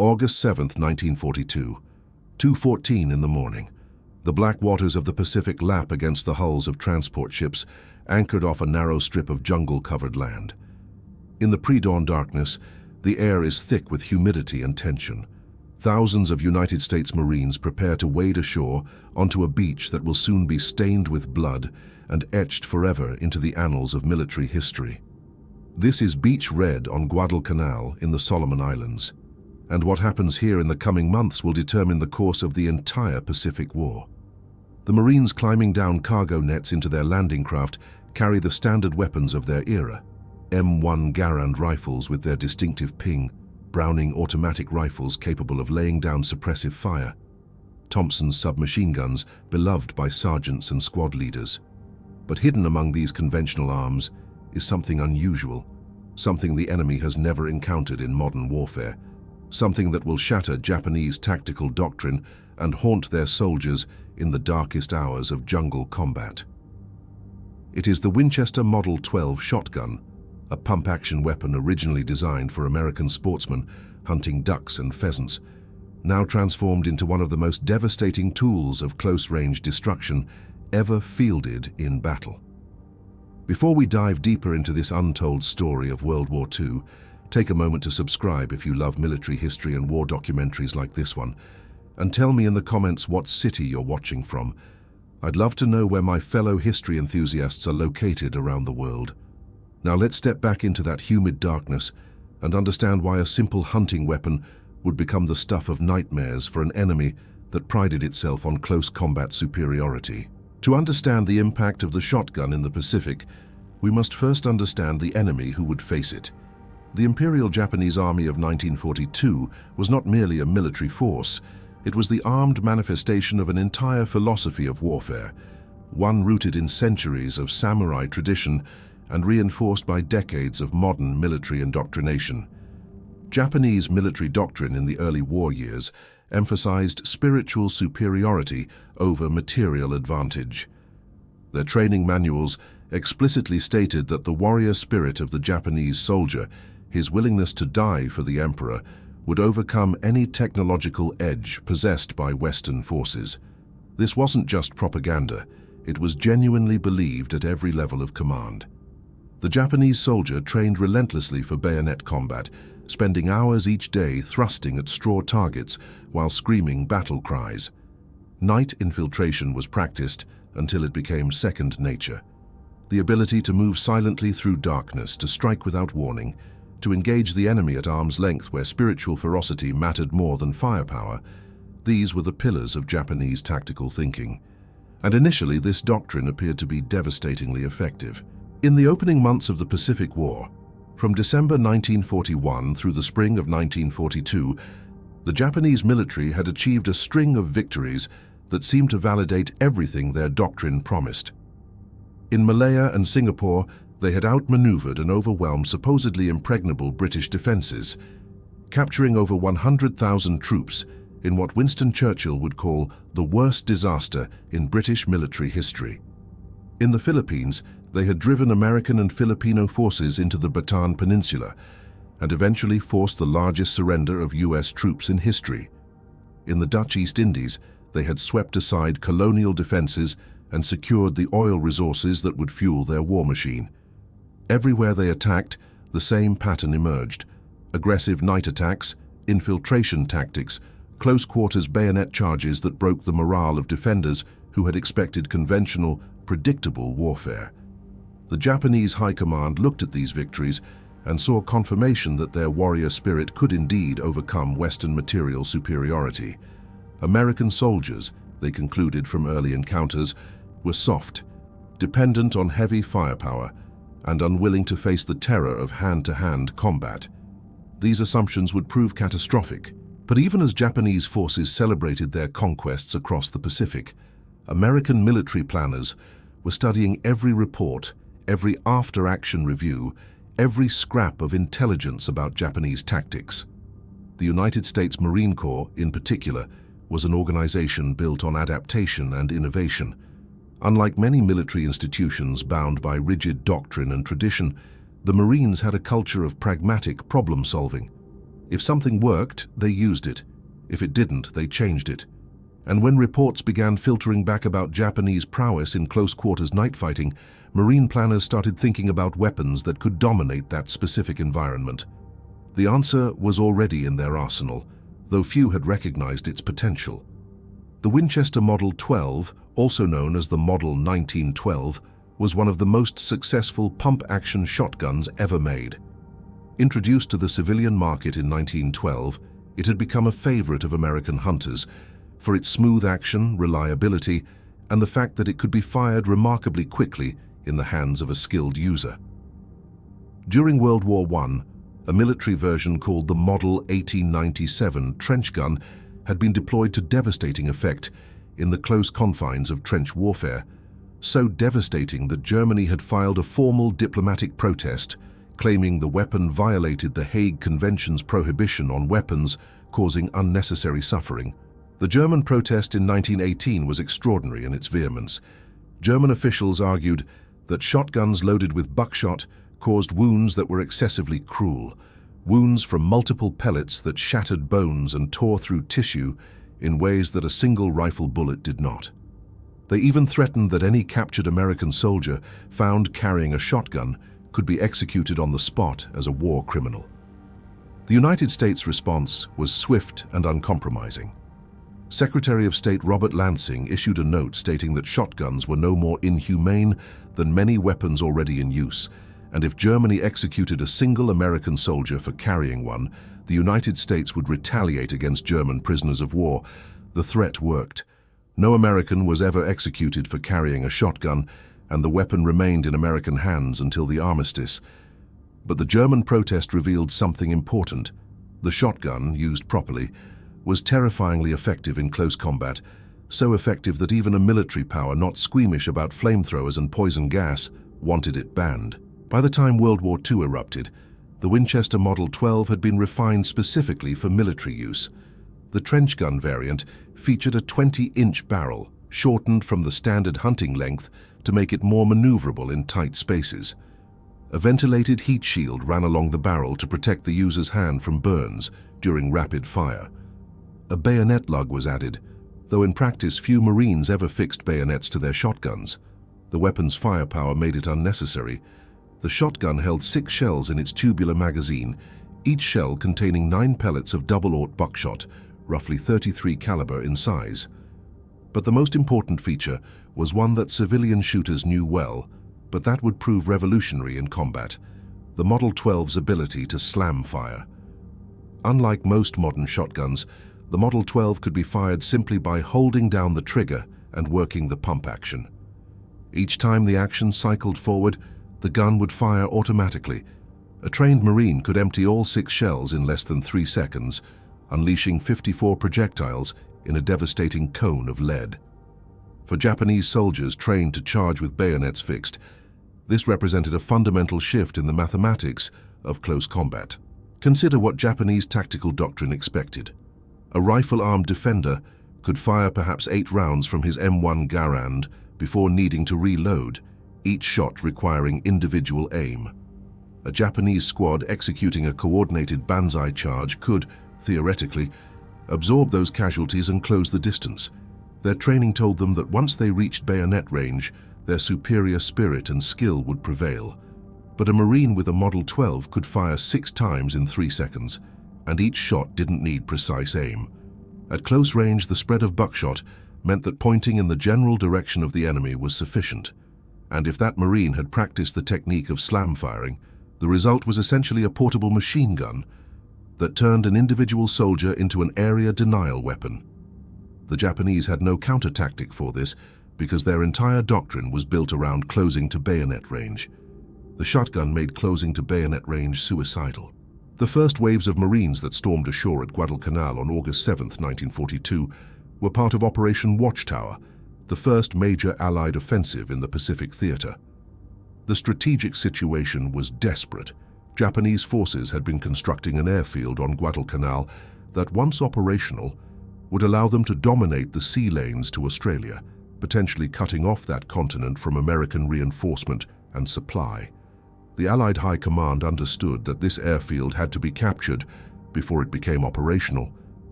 August 7, 1942, 2:14 in the morning. The black waters of the Pacific lap against the hulls of transport ships anchored off a narrow strip of jungle-covered land. In the pre-dawn darkness, the air is thick with humidity and tension. Thousands of United States Marines prepare to wade ashore onto a beach that will soon be stained with blood and etched forever into the annals of military history. This is beach red on Guadalcanal in the Solomon Islands, and what happens here in the coming months will determine the course of the entire Pacific War. The Marines climbing down cargo nets into their landing craft carry the standard weapons of their era: M1 Garand rifles with their distinctive ping, Browning automatic rifles capable of laying down suppressive fire, Thompson submachine guns beloved by sergeants and squad leaders. But hidden among these conventional arms is something unusual, something the enemy has never encountered in modern warfare, something that will shatter Japanese tactical doctrine and haunt their soldiers in the darkest hours of jungle combat. It is the Winchester Model 12 shotgun, a pump-action weapon originally designed for American sportsmen hunting ducks and pheasants, now transformed into one of the most devastating tools of close-range destruction ever fielded in battle. Before we dive deeper into this untold story of World War II, take a moment to subscribe if you love military history and war documentaries like this one, and tell me in the comments what city you're watching from. I'd love to know where my fellow history enthusiasts are located around the world. Now let's step back into that humid darkness and understand why a simple hunting weapon would become the stuff of nightmares for an enemy that prided itself on close combat superiority. To understand the impact of the shotgun in the Pacific, we must first understand the enemy who would face it. The Imperial Japanese Army of 1942 was not merely a military force, it was the armed manifestation of an entire philosophy of warfare, one rooted in centuries of samurai tradition and reinforced by decades of modern military indoctrination. Japanese military doctrine in the early war years emphasized spiritual superiority over material advantage. Their training manuals explicitly stated that the warrior spirit of the Japanese soldier, his willingness to die for the emperor, would overcome any technological edge possessed by Western forces. This wasn't just propaganda, it was genuinely believed at every level of command. The Japanese soldier trained relentlessly for bayonet combat, spending hours each day thrusting at straw targets while screaming battle cries. Night infiltration was practiced until it became second nature. The ability to move silently through darkness, to strike without warning, to engage the enemy at arm's length where spiritual ferocity mattered more than firepower, these were the pillars of Japanese tactical thinking. And initially this doctrine appeared to be devastatingly effective. In the opening months of the Pacific War, from December 1941 through the spring of 1942, the Japanese military had achieved a string of victories that seemed to validate everything their doctrine promised. In Malaya and Singapore, they had outmaneuvered and overwhelmed supposedly impregnable British defenses, capturing over 100,000 troops in what Winston Churchill would call the worst disaster in British military history. In the Philippines, they had driven American and Filipino forces into the Bataan Peninsula and eventually forced the largest surrender of US troops in history. In the Dutch East Indies, they had swept aside colonial defenses and secured the oil resources that would fuel their war machine. Everywhere they attacked, the same pattern emerged: aggressive night attacks, infiltration tactics, close-quarters bayonet charges that broke the morale of defenders who had expected conventional, predictable warfare. The Japanese High Command looked at these victories and saw confirmation that their warrior spirit could indeed overcome Western material superiority. American soldiers, they concluded from early encounters, were soft, dependent on heavy firepower, and unwilling to face the terror of hand-to-hand combat. These assumptions would prove catastrophic, but even as Japanese forces celebrated their conquests across the Pacific, American military planners were studying every report, every after-action review, every scrap of intelligence about Japanese tactics. The United States Marine Corps, in particular, was an organization built on adaptation and innovation. Unlike many military institutions bound by rigid doctrine and tradition, the Marines had a culture of pragmatic problem-solving. If something worked, they used it. If it didn't, they changed it. And when reports began filtering back about Japanese prowess in close-quarters night fighting, Marine planners started thinking about weapons that could dominate that specific environment. The answer was already in their arsenal, though few had recognized its potential. The Winchester Model 12, also known as the Model 1912, was one of the most successful pump-action shotguns ever made. Introduced to the civilian market in 1912, it had become a favorite of American hunters for its smooth action, reliability, and the fact that it could be fired remarkably quickly in the hands of a skilled user. During World War I, a military version called the Model 1897 trench gun had been deployed to devastating effect in the close confines of trench warfare, so devastating that Germany had filed a formal diplomatic protest claiming the weapon violated the Hague Convention's prohibition on weapons causing unnecessary suffering. The German protest in 1918 was extraordinary in its vehemence. German officials argued that shotguns loaded with buckshot caused wounds that were excessively cruel, wounds from multiple pellets that shattered bones and tore through tissue in ways that a single rifle bullet did not. They even threatened that any captured American soldier found carrying a shotgun could be executed on the spot as a war criminal. The United States' response was swift and uncompromising. Secretary of State Robert Lansing issued a note stating that shotguns were no more inhumane than many weapons already in use, and if Germany executed a single American soldier for carrying one, the United States would retaliate against German prisoners of war. The threat worked. No American was ever executed for carrying a shotgun, and the weapon remained in American hands until the armistice. But the German protest revealed something important. The shotgun, used properly, was terrifyingly effective in close combat, so effective that even a military power not squeamish about flamethrowers and poison gas wanted it banned. By the time World War II erupted, the Winchester Model 12 had been refined specifically for military use. The trench gun variant featured a 20-inch barrel, shortened from the standard hunting length to make it more maneuverable in tight spaces. A ventilated heat shield ran along the barrel to protect the user's hand from burns during rapid fire. A bayonet lug was added, though in practice few Marines ever fixed bayonets to their shotguns. The weapon's firepower made it unnecessary. The shotgun held 6 shells in its tubular magazine, each shell containing 9 pellets of double-aught buckshot, roughly .33 caliber in size. But the most important feature was one that civilian shooters knew well, but that would prove revolutionary in combat: the Model 12's ability to slam fire. Unlike most modern shotguns, the Model 12 could be fired simply by holding down the trigger and working the pump action. Each time the action cycled forward, the gun would fire automatically. A trained Marine could empty all 6 shells in less than 3 seconds, unleashing 54 projectiles in a devastating cone of lead. For Japanese soldiers trained to charge with bayonets fixed, this represented a fundamental shift in the mathematics of close combat. Consider what Japanese tactical doctrine expected. A rifle-armed defender could fire perhaps 8 rounds from his M1 Garand before needing to reload, each shot requiring individual aim. A Japanese squad executing a coordinated banzai charge could, theoretically, absorb those casualties and close the distance. Their training told them that once they reached bayonet range, their superior spirit and skill would prevail. But a Marine with a Model 12 could fire 6 times in 3 seconds, and each shot didn't need precise aim. At close range, the spread of buckshot meant that pointing in the general direction of the enemy was sufficient. And if that Marine had practiced the technique of slam firing, the result was essentially a portable machine gun that turned an individual soldier into an area denial weapon. The Japanese had no counter-tactic for this because their entire doctrine was built around closing to bayonet range. The shotgun made closing to bayonet range suicidal. The first waves of Marines that stormed ashore at Guadalcanal on August 7, 1942, were part of Operation Watchtower, the first major Allied offensive in the Pacific theater. The strategic situation was desperate. Japanese forces had been constructing an airfield on Guadalcanal that, once operational, would allow them to dominate the sea lanes to Australia, potentially cutting off that continent from American reinforcement and supply. The Allied High Command understood that this airfield had to be captured before it became operational,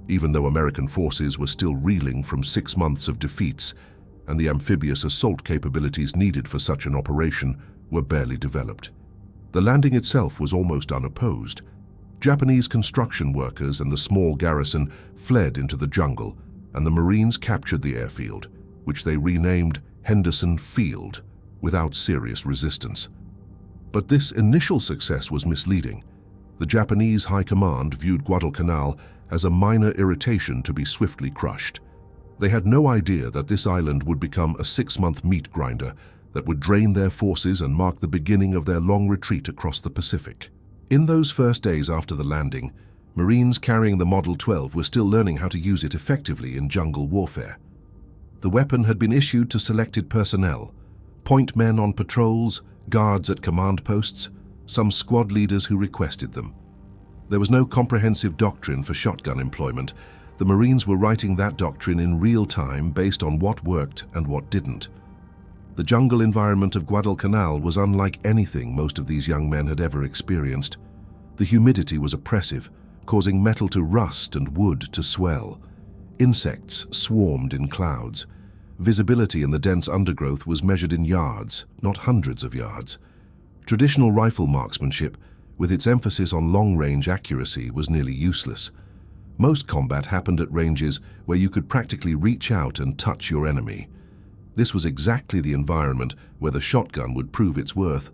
even though American forces were still reeling from 6 months of defeats, and the amphibious assault capabilities needed for such an operation were barely developed. The landing itself was almost unopposed. Japanese construction workers and the small garrison fled into the jungle, and the Marines captured the airfield, which they renamed Henderson Field, without serious resistance. But this initial success was misleading. The Japanese High Command viewed Guadalcanal as a minor irritation to be swiftly crushed. They had no idea that this island would become a 6-month meat grinder that would drain their forces and mark the beginning of their long retreat across the Pacific. In those first days after the landing, Marines carrying the Model 12 were still learning how to use it effectively in jungle warfare. The weapon had been issued to selected personnel, point men on patrols, guards at command posts, some squad leaders who requested them. There was no comprehensive doctrine for shotgun employment. The Marines were writing that doctrine in real time based on what worked and what didn't. The jungle environment of Guadalcanal was unlike anything most of these young men had ever experienced. The humidity was oppressive, causing metal to rust and wood to swell. Insects swarmed in clouds. Visibility in the dense undergrowth was measured in yards, not hundreds of yards. Traditional rifle marksmanship, with its emphasis on long-range accuracy, was nearly useless. Most combat happened at ranges where you could practically reach out and touch your enemy. This was exactly the environment where the shotgun would prove its worth,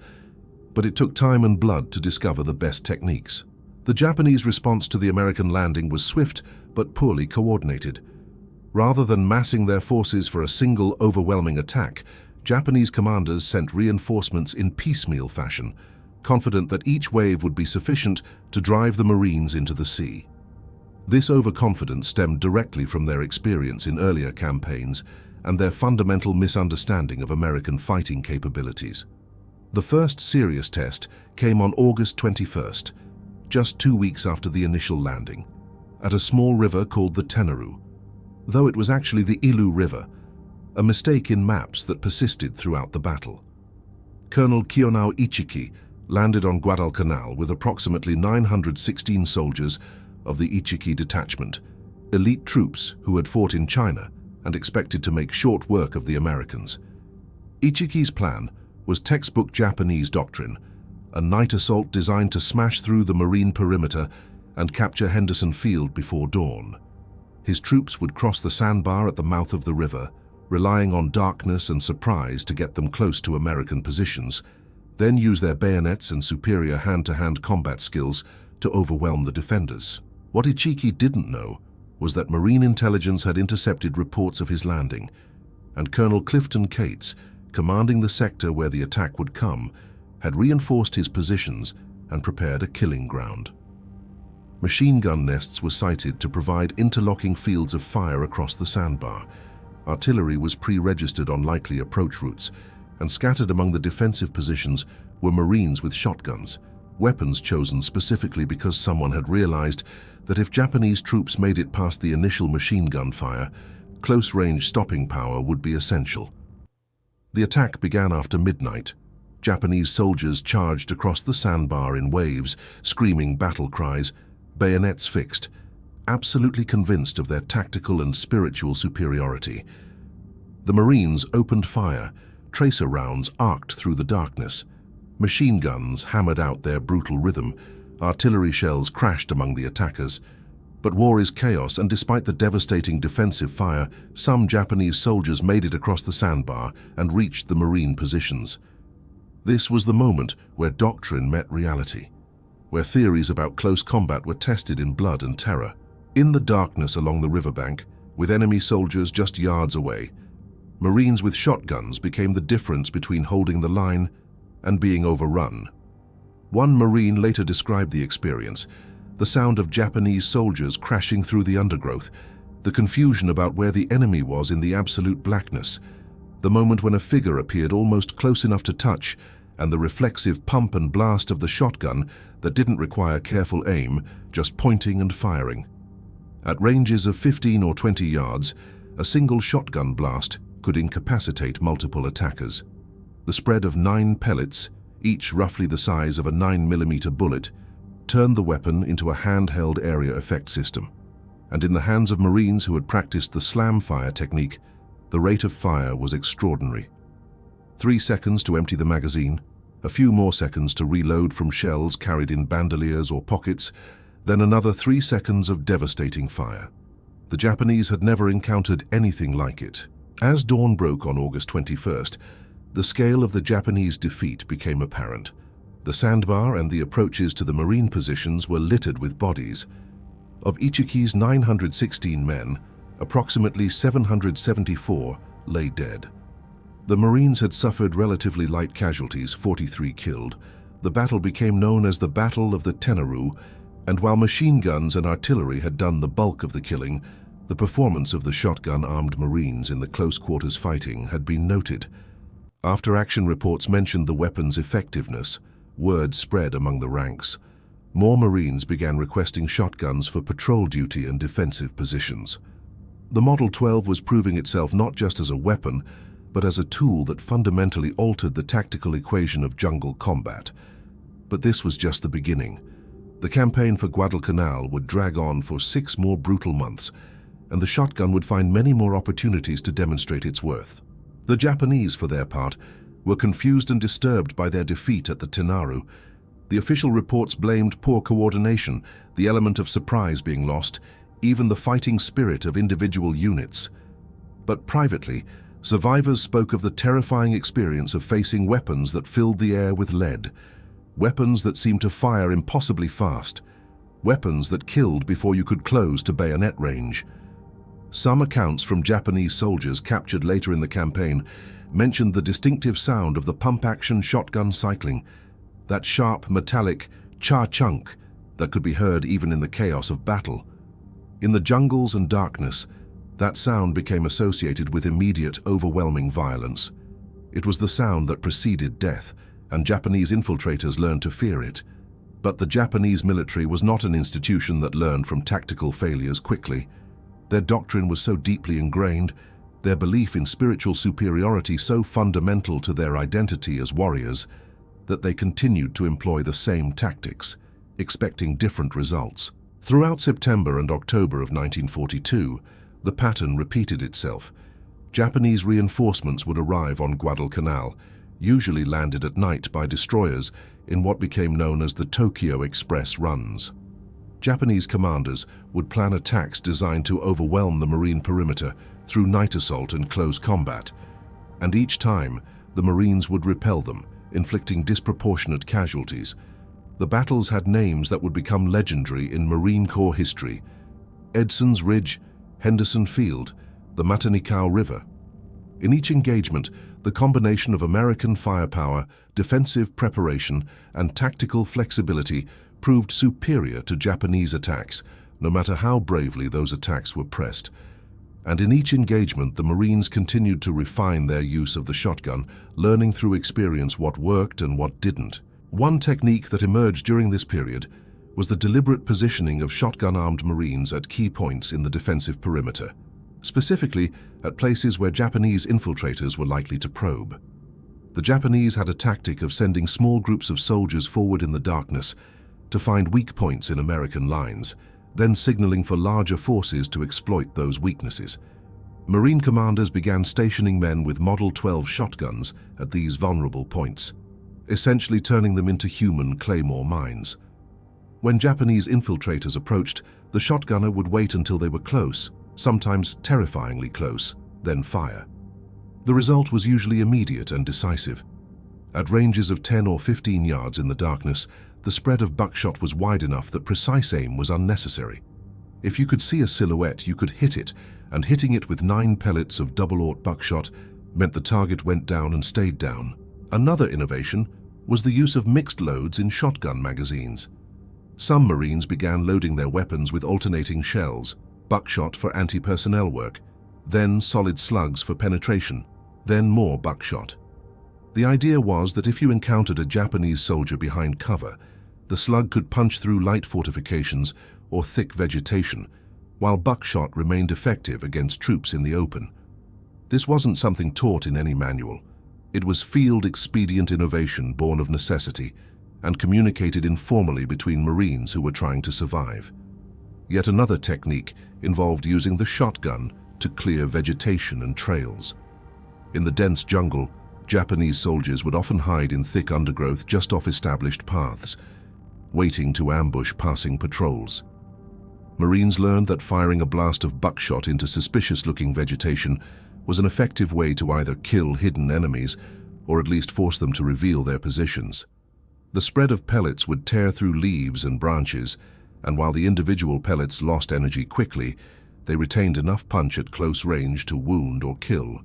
but it took time and blood to discover the best techniques. The Japanese response to the American landing was swift but poorly coordinated. Rather than massing their forces for a single overwhelming attack, Japanese commanders sent reinforcements in piecemeal fashion, confident that each wave would be sufficient to drive the Marines into the sea. This overconfidence stemmed directly from their experience in earlier campaigns and their fundamental misunderstanding of American fighting capabilities. The first serious test came on August 21st, just 2 weeks after the initial landing, at a small river called the Tenaru, though it was actually the Ilu River, a mistake in maps that persisted throughout the battle. Colonel Kiyonao Ichiki landed on Guadalcanal with approximately 916 soldiers of the Ichiki detachment, elite troops who had fought in China and expected to make short work of the Americans. Ichiki's plan was textbook Japanese doctrine, a night assault designed to smash through the Marine perimeter and capture Henderson Field before dawn. His troops would cross the sandbar at the mouth of the river, relying on darkness and surprise to get them close to American positions, then use their bayonets and superior hand-to-hand combat skills to overwhelm the defenders. What Ichiki didn't know was that Marine intelligence had intercepted reports of his landing, and Colonel Clifton Cates, commanding the sector where the attack would come, had reinforced his positions and prepared a killing ground. Machine gun nests were sited to provide interlocking fields of fire across the sandbar. Artillery was pre-registered on likely approach routes, and scattered among the defensive positions were Marines with shotguns, weapons chosen specifically because someone had realized that if Japanese troops made it past the initial machine gun fire, close-range stopping power would be essential. The attack began after midnight. Japanese soldiers charged across the sandbar in waves, screaming battle cries, bayonets fixed, absolutely convinced of their tactical and spiritual superiority. The Marines opened fire, tracer rounds arced through the darkness. Machine guns hammered out their brutal rhythm. Artillery shells crashed among the attackers. But war is chaos, and despite the devastating defensive fire, some Japanese soldiers made it across the sandbar and reached the Marine positions. This was the moment where doctrine met reality, where theories about close combat were tested in blood and terror. In the darkness along the riverbank, with enemy soldiers just yards away, Marines with shotguns became the difference between holding the line and being overrun. One Marine later described the experience: the sound of Japanese soldiers crashing through the undergrowth, the confusion about where the enemy was in the absolute blackness, the moment when a figure appeared almost close enough to touch, and the reflexive pump and blast of the shotgun that didn't require careful aim, just pointing and firing. At ranges of 15 or 20 yards, a single shotgun blast could incapacitate multiple attackers. The spread of 9 pellets, each roughly the size of a 9mm bullet, turned the weapon into a handheld area effect system. And in the hands of Marines who had practiced the slam fire technique, the rate of fire was extraordinary. 3 seconds to empty the magazine, a few more seconds to reload from shells carried in bandoliers or pockets, then another 3 seconds of devastating fire. The Japanese had never encountered anything like it. As dawn broke on August 21st, the scale of the Japanese defeat became apparent. The sandbar and the approaches to the Marine positions were littered with bodies. Of Ichiki's 916 men, approximately 774 lay dead. The Marines had suffered relatively light casualties, 43 killed. The battle became known as the Battle of the Tenaru, and while machine guns and artillery had done the bulk of the killing, the performance of the shotgun-armed Marines in the close-quarters fighting had been noted. After action reports mentioned the weapon's effectiveness, word spread among the ranks. More Marines began requesting shotguns for patrol duty and defensive positions. The Model 12 was proving itself not just as a weapon, but as a tool that fundamentally altered the tactical equation of jungle combat. But this was just the beginning. The campaign for Guadalcanal would drag on for 6 more brutal months, and the shotgun would find many more opportunities to demonstrate its worth. The Japanese, for their part, were confused and disturbed by their defeat at the Tenaru. The official reports blamed poor coordination, the element of surprise being lost, even the fighting spirit of individual units. But privately, survivors spoke of the terrifying experience of facing weapons that filled the air with lead, weapons that seemed to fire impossibly fast, weapons that killed before you could close to bayonet range. Some accounts from Japanese soldiers captured later in the campaign mentioned the distinctive sound of the pump-action shotgun cycling, that sharp, metallic cha-chunk that could be heard even in the chaos of battle. In the jungles and darkness, that sound became associated with immediate, overwhelming violence. It was the sound that preceded death, and Japanese infiltrators learned to fear it. But the Japanese military was not an institution that learned from tactical failures quickly. Their doctrine was so deeply ingrained, their belief in spiritual superiority so fundamental to their identity as warriors, that they continued to employ the same tactics, expecting different results. Throughout September and October of 1942, the pattern repeated itself. Japanese reinforcements would arrive on Guadalcanal, usually landed at night by destroyers in what became known as the Tokyo Express runs. Japanese commanders would plan attacks designed to overwhelm the Marine perimeter through night assault and close combat, and each time the Marines would repel them, inflicting disproportionate casualties. The battles had names that would become legendary in Marine Corps history: Edson's Ridge, Henderson Field, the Matanikau River. In each engagement, the combination of American firepower, defensive preparation, and tactical flexibility proved superior to Japanese attacks, no matter how bravely those attacks were pressed. And in each engagement, the Marines continued to refine their use of the shotgun, learning through experience what worked and what didn't. One technique that emerged during this period was the deliberate positioning of shotgun-armed Marines at key points in the defensive perimeter, specifically at places where Japanese infiltrators were likely to probe. The Japanese had a tactic of sending small groups of soldiers forward in the darkness to find weak points in American lines, then signaling for larger forces to exploit those weaknesses. Marine commanders began stationing men with Model 12 shotguns at these vulnerable points, essentially turning them into human claymore mines. When Japanese infiltrators approached, the shotgunner would wait until they were close, sometimes terrifyingly close, then fire. The result was usually immediate and decisive. At ranges of 10 or 15 yards in the darkness, the spread of buckshot was wide enough that precise aim was unnecessary. If you could see a silhouette, you could hit it, and hitting it with 9 pellets of double-aught buckshot meant the target went down and stayed down. Another innovation was the use of mixed loads in shotgun magazines. Some Marines began loading their weapons with alternating shells, buckshot for anti-personnel work, then solid slugs for penetration, then more buckshot. The idea was that if you encountered a Japanese soldier behind cover, the slug could punch through light fortifications or thick vegetation, while buckshot remained effective against troops in the open. This wasn't something taught in any manual. It was field expedient innovation born of necessity, and communicated informally between Marines who were trying to survive. Yet another technique involved using the shotgun to clear vegetation and trails. In the dense jungle, Japanese soldiers would often hide in thick undergrowth just off established paths, waiting to ambush passing patrols. Marines learned that firing a blast of buckshot into suspicious-looking vegetation was an effective way to either kill hidden enemies or at least force them to reveal their positions. The spread of pellets would tear through leaves and branches, and while the individual pellets lost energy quickly, they retained enough punch at close range to wound or kill.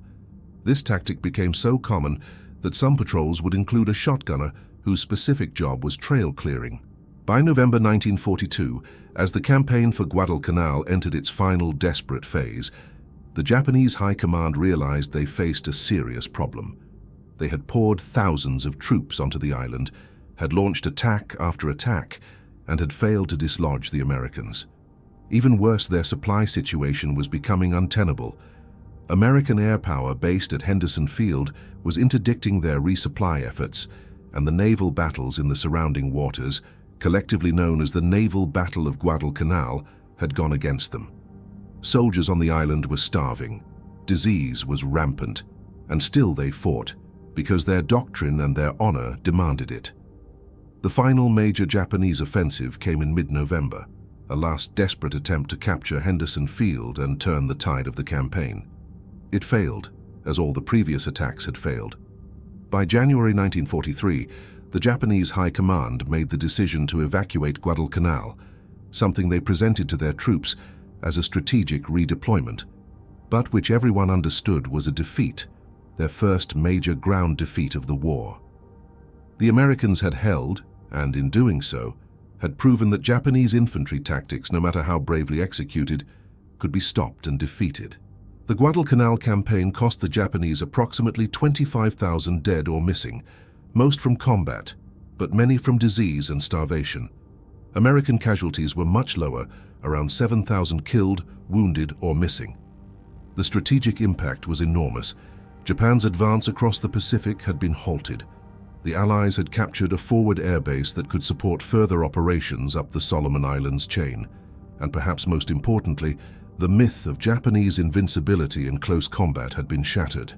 This tactic became so common that some patrols would include a shotgunner whose specific job was trail clearing. By November 1942, as the campaign for Guadalcanal entered its final desperate phase, the Japanese High Command realized they faced a serious problem. They had poured thousands of troops onto the island, had launched attack after attack, and had failed to dislodge the Americans. Even worse, their supply situation was becoming untenable. American air power based at Henderson Field was interdicting their resupply efforts, and the naval battles in the surrounding waters, collectively known as the Naval Battle of Guadalcanal, had gone against them. Soldiers on the island were starving, disease was rampant, and still they fought, because their doctrine and their honor demanded it. The final major Japanese offensive came in mid-November, a last desperate attempt to capture Henderson Field and turn the tide of the campaign. It failed, as all the previous attacks had failed. By January 1943, the Japanese High Command made the decision to evacuate Guadalcanal, something they presented to their troops as a strategic redeployment, but which everyone understood was a defeat, their first major ground defeat of the war. The Americans had held, and in doing so, had proven that Japanese infantry tactics, no matter how bravely executed, could be stopped and defeated. The Guadalcanal campaign cost the Japanese approximately 25,000 dead or missing, most from combat, but many from disease and starvation. American casualties were much lower, around 7,000 killed, wounded, or missing. The strategic impact was enormous. Japan's advance across the Pacific had been halted. The Allies had captured a forward airbase that could support further operations up the Solomon Islands chain, and perhaps most importantly, the myth of Japanese invincibility in close combat had been shattered.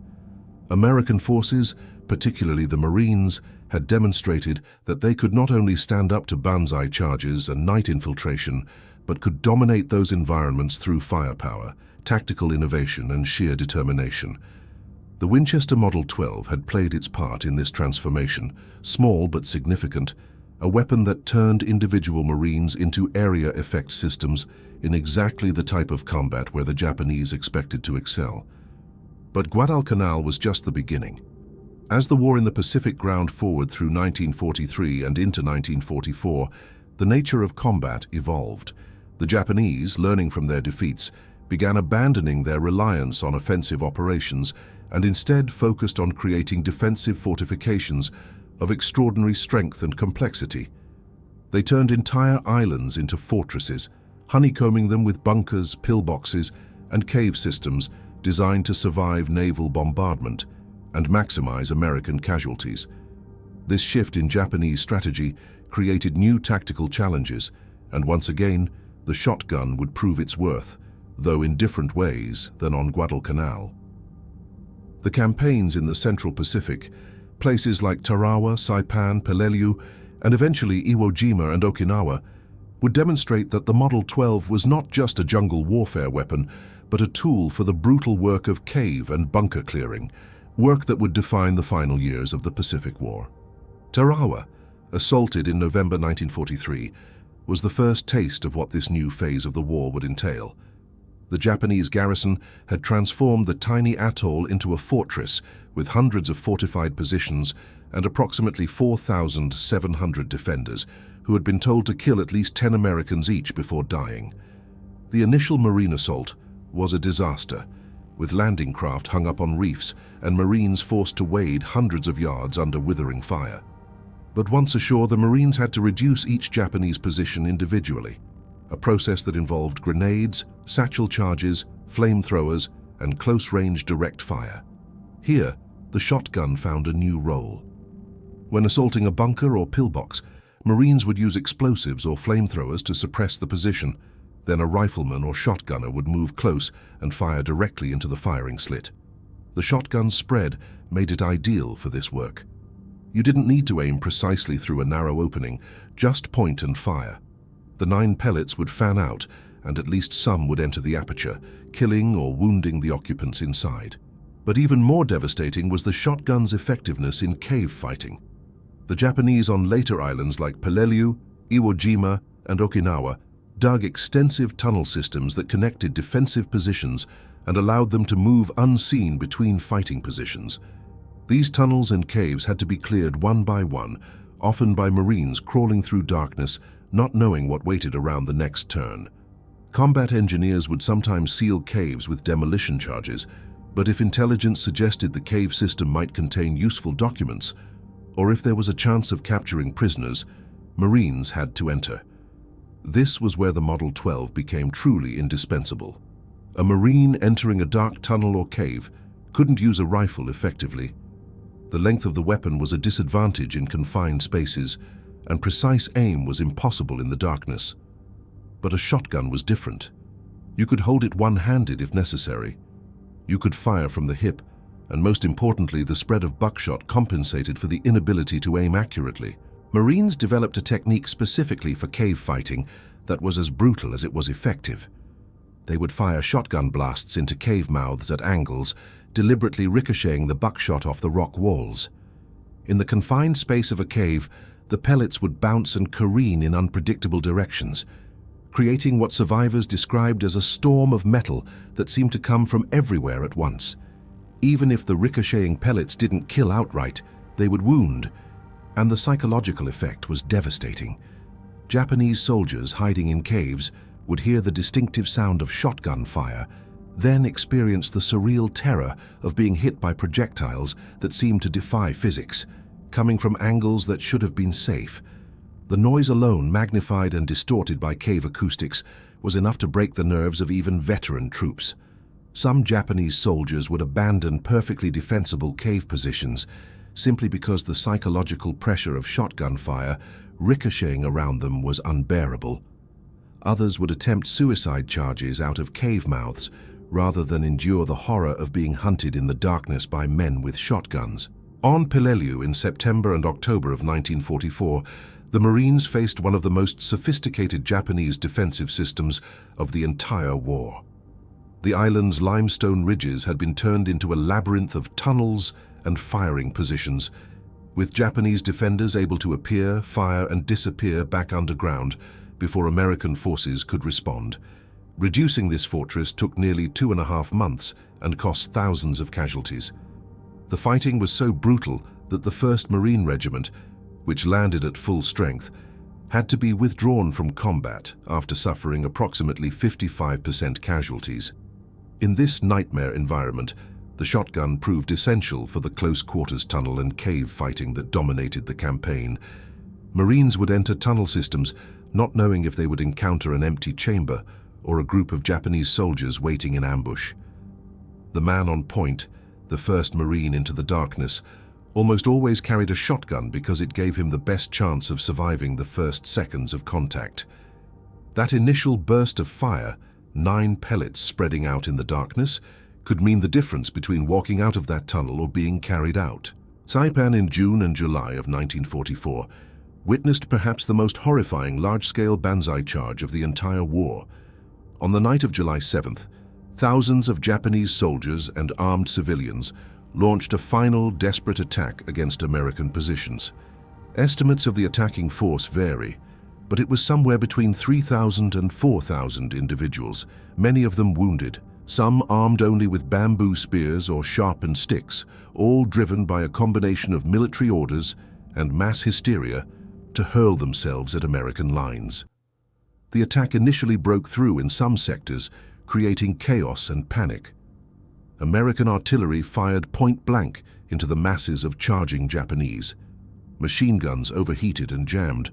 American forces, particularly the Marines, had demonstrated that they could not only stand up to banzai charges and night infiltration, but could dominate those environments through firepower, tactical innovation, and sheer determination. The Winchester Model 12 had played its part in this transformation, small but significant, a weapon that turned individual Marines into area effect systems in exactly the type of combat where the Japanese expected to excel. But Guadalcanal was just the beginning. As the war in the Pacific ground forward through 1943 and into 1944, the nature of combat evolved. The Japanese, learning from their defeats, began abandoning their reliance on offensive operations and instead focused on creating defensive fortifications of extraordinary strength and complexity. They turned entire islands into fortresses, honeycombing them with bunkers, pillboxes, and cave systems designed to survive naval bombardment and maximize American casualties. This shift in Japanese strategy created new tactical challenges, and once again, the shotgun would prove its worth, though in different ways than on Guadalcanal. The campaigns in the Central Pacific, places like Tarawa, Saipan, Peleliu, and eventually Iwo Jima and Okinawa, would demonstrate that the Model 12 was not just a jungle warfare weapon, but a tool for the brutal work of cave and bunker clearing, work that would define the final years of the Pacific War. Tarawa, assaulted in November 1943, was the first taste of what this new phase of the war would entail. The Japanese garrison had transformed the tiny atoll into a fortress with hundreds of fortified positions and approximately 4,700 defenders who had been told to kill at least 10 Americans each before dying. The initial marine assault was a disaster, with landing craft hung up on reefs and Marines forced to wade hundreds of yards under withering fire. But once ashore, the Marines had to reduce each Japanese position individually, a process that involved grenades, satchel charges, flamethrowers, and close-range direct fire. Here, the shotgun found a new role. When assaulting a bunker or pillbox, Marines would use explosives or flamethrowers to suppress the position. Then a rifleman or shotgunner would move close and fire directly into the firing slit. The shotgun's spread made it ideal for this work. You didn't need to aim precisely through a narrow opening, just point and fire. The 9 pellets would fan out, and at least some would enter the aperture, killing or wounding the occupants inside. But even more devastating was the shotgun's effectiveness in cave fighting. The Japanese on later islands like Peleliu, Iwo Jima, and Okinawa dug extensive tunnel systems that connected defensive positions and allowed them to move unseen between fighting positions. These tunnels and caves had to be cleared one by one, often by Marines crawling through darkness, not knowing what waited around the next turn. Combat engineers would sometimes seal caves with demolition charges, but if intelligence suggested the cave system might contain useful documents, or if there was a chance of capturing prisoners, Marines had to enter. This was where the Model 12 became truly indispensable. A Marine entering a dark tunnel or cave couldn't use a rifle effectively. The length of the weapon was a disadvantage in confined spaces, and precise aim was impossible in the darkness. But a shotgun was different. You could hold it one-handed if necessary. You could fire from the hip, and most importantly, the spread of buckshot compensated for the inability to aim accurately. Marines developed a technique specifically for cave fighting that was as brutal as it was effective. They would fire shotgun blasts into cave mouths at angles, deliberately ricocheting the buckshot off the rock walls. In the confined space of a cave, the pellets would bounce and careen in unpredictable directions, creating what survivors described as a storm of metal that seemed to come from everywhere at once. Even if the ricocheting pellets didn't kill outright, they would wound, and the psychological effect was devastating. Japanese soldiers hiding in caves would hear the distinctive sound of shotgun fire, then experience the surreal terror of being hit by projectiles that seemed to defy physics, coming from angles that should have been safe. The noise alone, magnified and distorted by cave acoustics, was enough to break the nerves of even veteran troops. Some Japanese soldiers would abandon perfectly defensible cave positions simply because the psychological pressure of shotgun fire ricocheting around them was unbearable. Others would attempt suicide charges out of cave mouths rather than endure the horror of being hunted in the darkness by men with shotguns. On Peleliu in September and October of 1944, the Marines faced one of the most sophisticated Japanese defensive systems of the entire war. The island's limestone ridges had been turned into a labyrinth of tunnels and firing positions, with Japanese defenders able to appear, fire, and disappear back underground before American forces could respond. Reducing this fortress took nearly 2.5 months and cost thousands of casualties. The fighting was so brutal that the 1st Marine Regiment, which landed at full strength, had to be withdrawn from combat after suffering approximately 55% casualties. In this nightmare environment, the shotgun proved essential for the close-quarters tunnel and cave fighting that dominated the campaign. Marines would enter tunnel systems not knowing if they would encounter an empty chamber or a group of Japanese soldiers waiting in ambush. The man on point, the 1st Marine into the darkness, almost always carried a shotgun because it gave him the best chance of surviving the first seconds of contact. That initial burst of fire, 9 pellets spreading out in the darkness, could mean the difference between walking out of that tunnel or being carried out. Saipan in June and July of 1944 witnessed perhaps the most horrifying large-scale banzai charge of the entire war. On the night of July 7th, thousands of Japanese soldiers and armed civilians launched a final desperate attack against American positions. Estimates of the attacking force vary, but it was somewhere between 3,000 and 4,000 individuals, many of them wounded, some armed only with bamboo spears or sharpened sticks, all driven by a combination of military orders and mass hysteria to hurl themselves at American lines. The attack initially broke through in some sectors, creating chaos and panic. American artillery fired point-blank into the masses of charging Japanese. Machine guns overheated and jammed.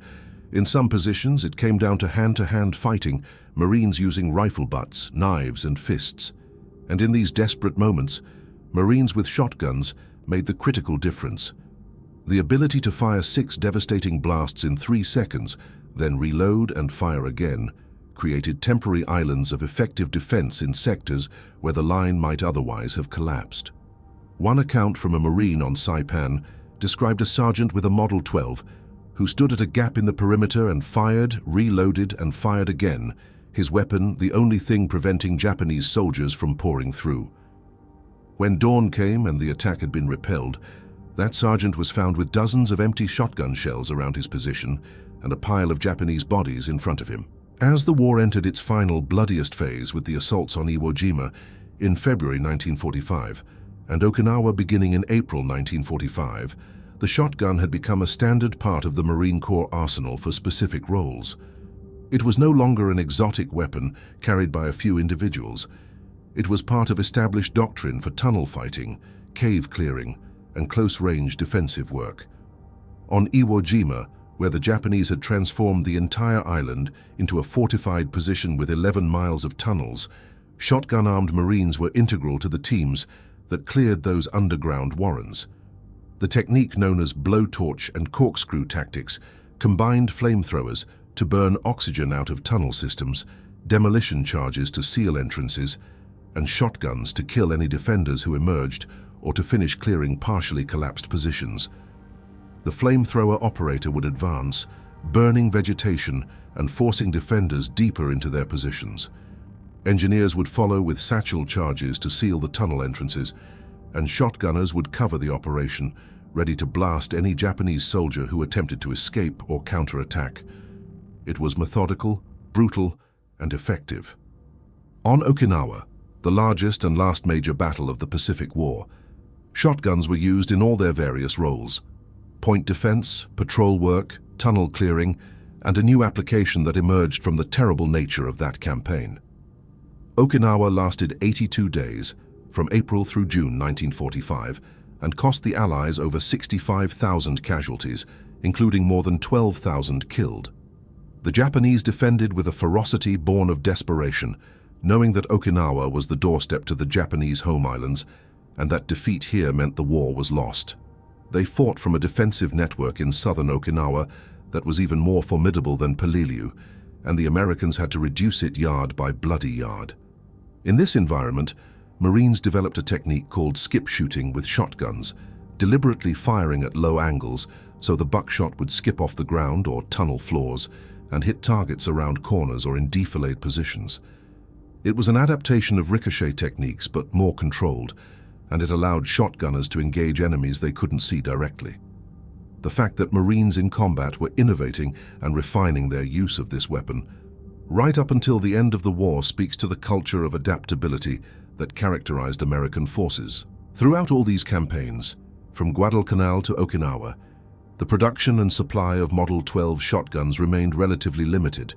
In some positions, it came down to hand-to-hand fighting, Marines using rifle butts, knives, and fists. And in these desperate moments, Marines with shotguns made the critical difference. The ability to fire 6 devastating blasts in 3 seconds, then reload and fire again, created temporary islands of effective defense in sectors where the line might otherwise have collapsed. One account from a Marine on Saipan described a sergeant with a Model 12 who stood at a gap in the perimeter and fired, reloaded, and fired again, his weapon the only thing preventing Japanese soldiers from pouring through. When dawn came and the attack had been repelled, that sergeant was found with dozens of empty shotgun shells around his position and a pile of Japanese bodies in front of him. As the war entered its final bloodiest phase with the assaults on Iwo Jima in February 1945 and Okinawa beginning in April 1945, the shotgun had become a standard part of the Marine Corps arsenal for specific roles. It was no longer an exotic weapon carried by a few individuals. It was part of established doctrine for tunnel fighting, cave clearing, and close-range defensive work. On Iwo Jima, where the Japanese had transformed the entire island into a fortified position with 11 miles of tunnels, shotgun-armed Marines were integral to the teams that cleared those underground warrens. The technique known as blowtorch and corkscrew tactics combined flamethrowers to burn oxygen out of tunnel systems, demolition charges to seal entrances, and shotguns to kill any defenders who emerged or to finish clearing partially collapsed positions. The flamethrower operator would advance, burning vegetation and forcing defenders deeper into their positions. Engineers would follow with satchel charges to seal the tunnel entrances, and shotgunners would cover the operation, ready to blast any Japanese soldier who attempted to escape or counterattack. It was methodical, brutal, and effective. On Okinawa, the largest and last major battle of the Pacific War, shotguns were used in all their various roles: point defense, patrol work, tunnel clearing, and a new application that emerged from the terrible nature of that campaign. Okinawa lasted 82 days, from April through June 1945, and cost the Allies over 65,000 casualties, including more than 12,000 killed. The Japanese defended with a ferocity born of desperation, knowing that Okinawa was the doorstep to the Japanese home islands, and that defeat here meant the war was lost. They fought from a defensive network in southern Okinawa that was even more formidable than Peleliu, and the Americans had to reduce it yard by bloody yard. In this environment, Marines developed a technique called skip shooting with shotguns, deliberately firing at low angles so the buckshot would skip off the ground or tunnel floors and hit targets around corners or in defilade positions. It was an adaptation of ricochet techniques, but more controlled, and it allowed shotgunners to engage enemies they couldn't see directly. The fact that Marines in combat were innovating and refining their use of this weapon right up until the end of the war speaks to the culture of adaptability that characterized American forces. Throughout all these campaigns, from Guadalcanal to Okinawa, the production and supply of Model 12 shotguns remained relatively limited.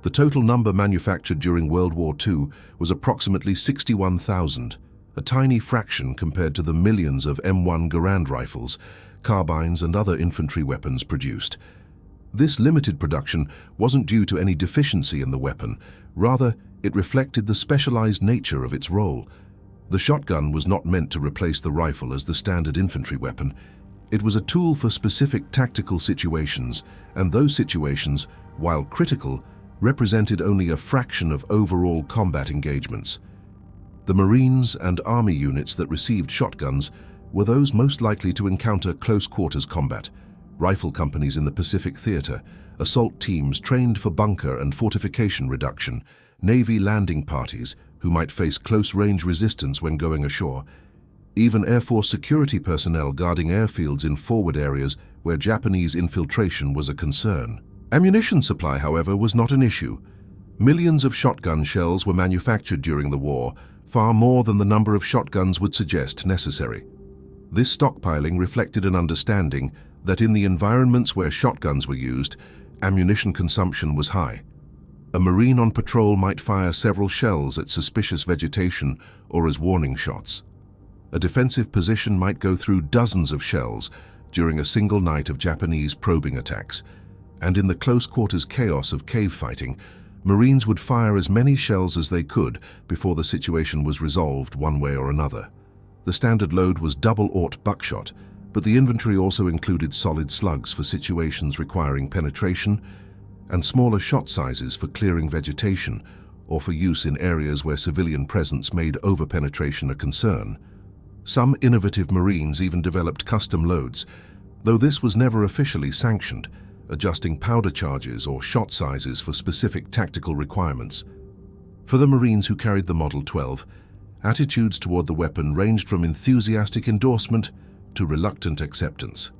The total number manufactured during World War II was approximately 61,000, a tiny fraction compared to the millions of M1 Garand rifles, carbines, and other infantry weapons produced. This limited production wasn't due to any deficiency in the weapon. Rather, it reflected the specialized nature of its role. The shotgun was not meant to replace the rifle as the standard infantry weapon. It was a tool for specific tactical situations, and those situations, while critical, represented only a fraction of overall combat engagements. The Marines and Army units that received shotguns were those most likely to encounter close-quarters combat, rifle companies in the Pacific Theater, assault teams trained for bunker and fortification reduction, Navy landing parties who might face close-range resistance when going ashore, even Air Force security personnel guarding airfields in forward areas where Japanese infiltration was a concern. Ammunition supply, however, was not an issue. Millions of shotgun shells were manufactured during the war, far more than the number of shotguns would suggest necessary. This stockpiling reflected an understanding that in the environments where shotguns were used, ammunition consumption was high. A Marine on patrol might fire several shells at suspicious vegetation or as warning shots. A defensive position might go through dozens of shells during a single night of Japanese probing attacks, and in the close-quarters chaos of cave fighting, Marines would fire as many shells as they could before the situation was resolved one way or another. The standard load was double-aught buckshot, But the infantry also included solid slugs for situations requiring penetration and smaller shot sizes for clearing vegetation or for use in areas where civilian presence made over-penetration a concern. Some innovative Marines even developed custom loads, though this was never officially sanctioned, adjusting powder charges or shot sizes for specific tactical requirements. For the Marines who carried the Model 12, attitudes toward the weapon ranged from enthusiastic endorsement to reluctant acceptance.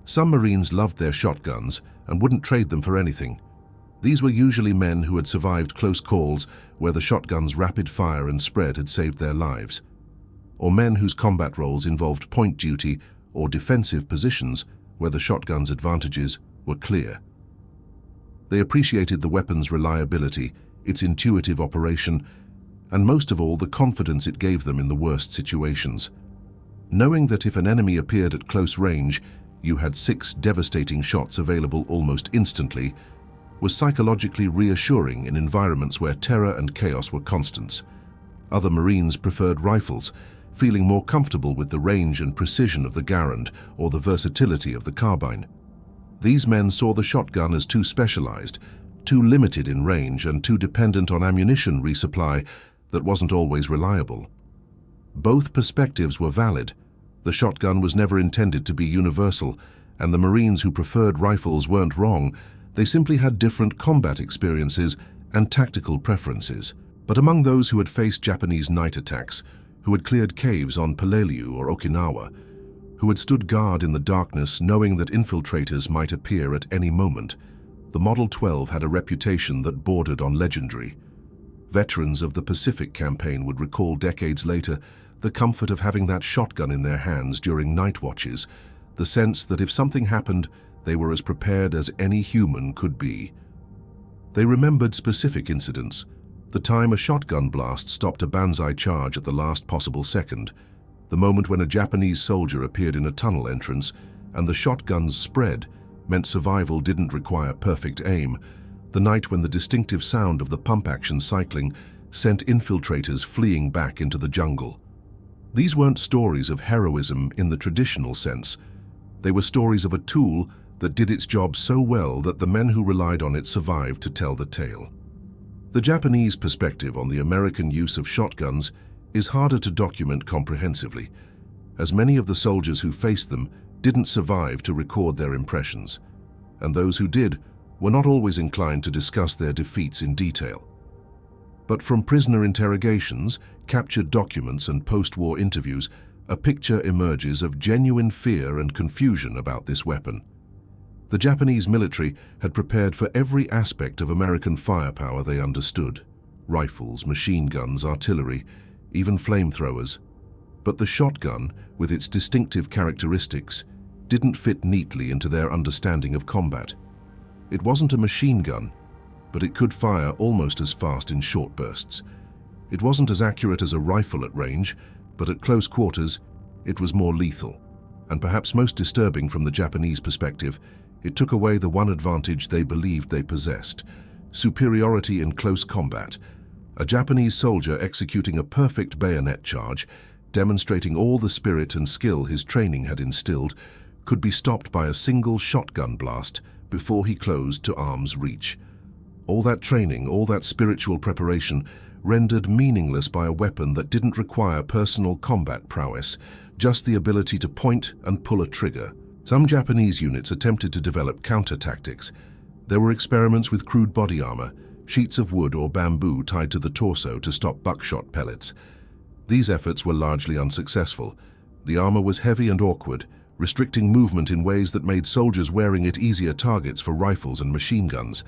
Some Marines loved their shotguns and wouldn't trade them for anything. These were usually men who had survived close calls where the shotgun's rapid fire and spread had saved their lives, or men whose combat roles involved point duty or defensive positions where the shotgun's advantages were clear. They appreciated the weapon's reliability, its intuitive operation, and most of all the confidence it gave them in the worst situations. Knowing that if an enemy appeared at close range, you had 6 devastating shots available almost instantly, was psychologically reassuring in environments where terror and chaos were constants. Other Marines preferred rifles, feeling more comfortable with the range and precision of the Garand or the versatility of the carbine. These men saw the shotgun as too specialized, too limited in range, and too dependent on ammunition resupply that wasn't always reliable. Both perspectives were valid. The shotgun was never intended to be universal, and the Marines who preferred rifles weren't wrong. They simply had different combat experiences and tactical preferences. But among those who had faced Japanese night attacks, who had cleared caves on Peleliu or Okinawa, who had stood guard in the darkness knowing that infiltrators might appear at any moment, the Model 12 had a reputation that bordered on legendary. Veterans of the Pacific Campaign would recall decades later the comfort of having that shotgun in their hands during night watches, the sense that if something happened, they were as prepared as any human could be. They remembered specific incidents, the time a shotgun blast stopped a banzai charge at the last possible second, the moment when a Japanese soldier appeared in a tunnel entrance and the shotgun's spread meant survival didn't require perfect aim, the night when the distinctive sound of the pump-action cycling sent infiltrators fleeing back into the jungle. These weren't stories of heroism in the traditional sense. They were stories of a tool that did its job so well that the men who relied on it survived to tell the tale. The Japanese perspective on the American use of shotguns is harder to document comprehensively, as many of the soldiers who faced them didn't survive to record their impressions, and those who did were not always inclined to discuss their defeats in detail. But from prisoner interrogations, captured documents, and post-war interviews, a picture emerges of genuine fear and confusion about this weapon. The Japanese military had prepared for every aspect of American firepower they understood: rifles, machine guns, artillery, even flamethrowers. But the shotgun, with its distinctive characteristics, didn't fit neatly into their understanding of combat. It wasn't a machine gun, but it could fire almost as fast in short bursts. It wasn't as accurate as a rifle at range, but at close quarters, it was more lethal. And perhaps most disturbing from the Japanese perspective, it took away the one advantage they believed they possessed: superiority in close combat. A Japanese soldier executing a perfect bayonet charge, demonstrating all the spirit and skill his training had instilled, could be stopped by a single shotgun blast before he closed to arm's reach. All that training, all that spiritual preparation, rendered meaningless by a weapon that didn't require personal combat prowess, just the ability to point and pull a trigger. Some Japanese units attempted to develop counter-tactics. There were experiments with crude body armor, sheets of wood or bamboo tied to the torso to stop buckshot pellets. These efforts were largely unsuccessful. The armor was heavy and awkward, restricting movement in ways that made soldiers wearing it easier targets for rifles and machine guns.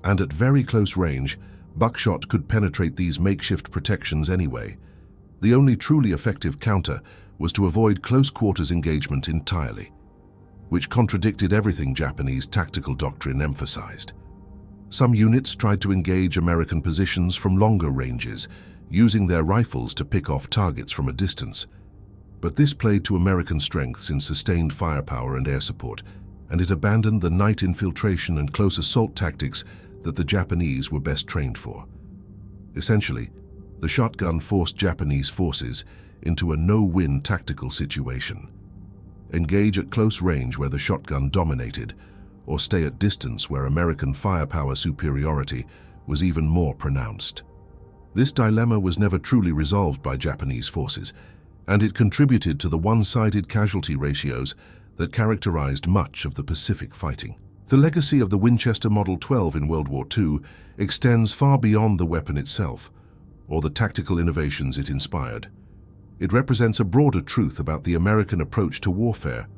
And at very close range, buckshot could penetrate these makeshift protections anyway. The only truly effective counter was to avoid close quarters engagement entirely, which contradicted everything Japanese tactical doctrine emphasized. Some units tried to engage American positions from longer ranges, using their rifles to pick off targets from a distance. But this played to American strengths in sustained firepower and air support, and it abandoned the night infiltration and close assault tactics that the Japanese were best trained for. Essentially, the shotgun forced Japanese forces into a no-win tactical situation. engage at close range where the shotgun dominated, or stay at distance where American firepower superiority was even more pronounced. This dilemma was never truly resolved by Japanese forces, and it contributed to the one-sided casualty ratios that characterized much of the Pacific fighting. The legacy of the Winchester Model 12 in World War II extends far beyond the weapon itself, or the tactical innovations it inspired. It represents a broader truth about the American approach to warfare,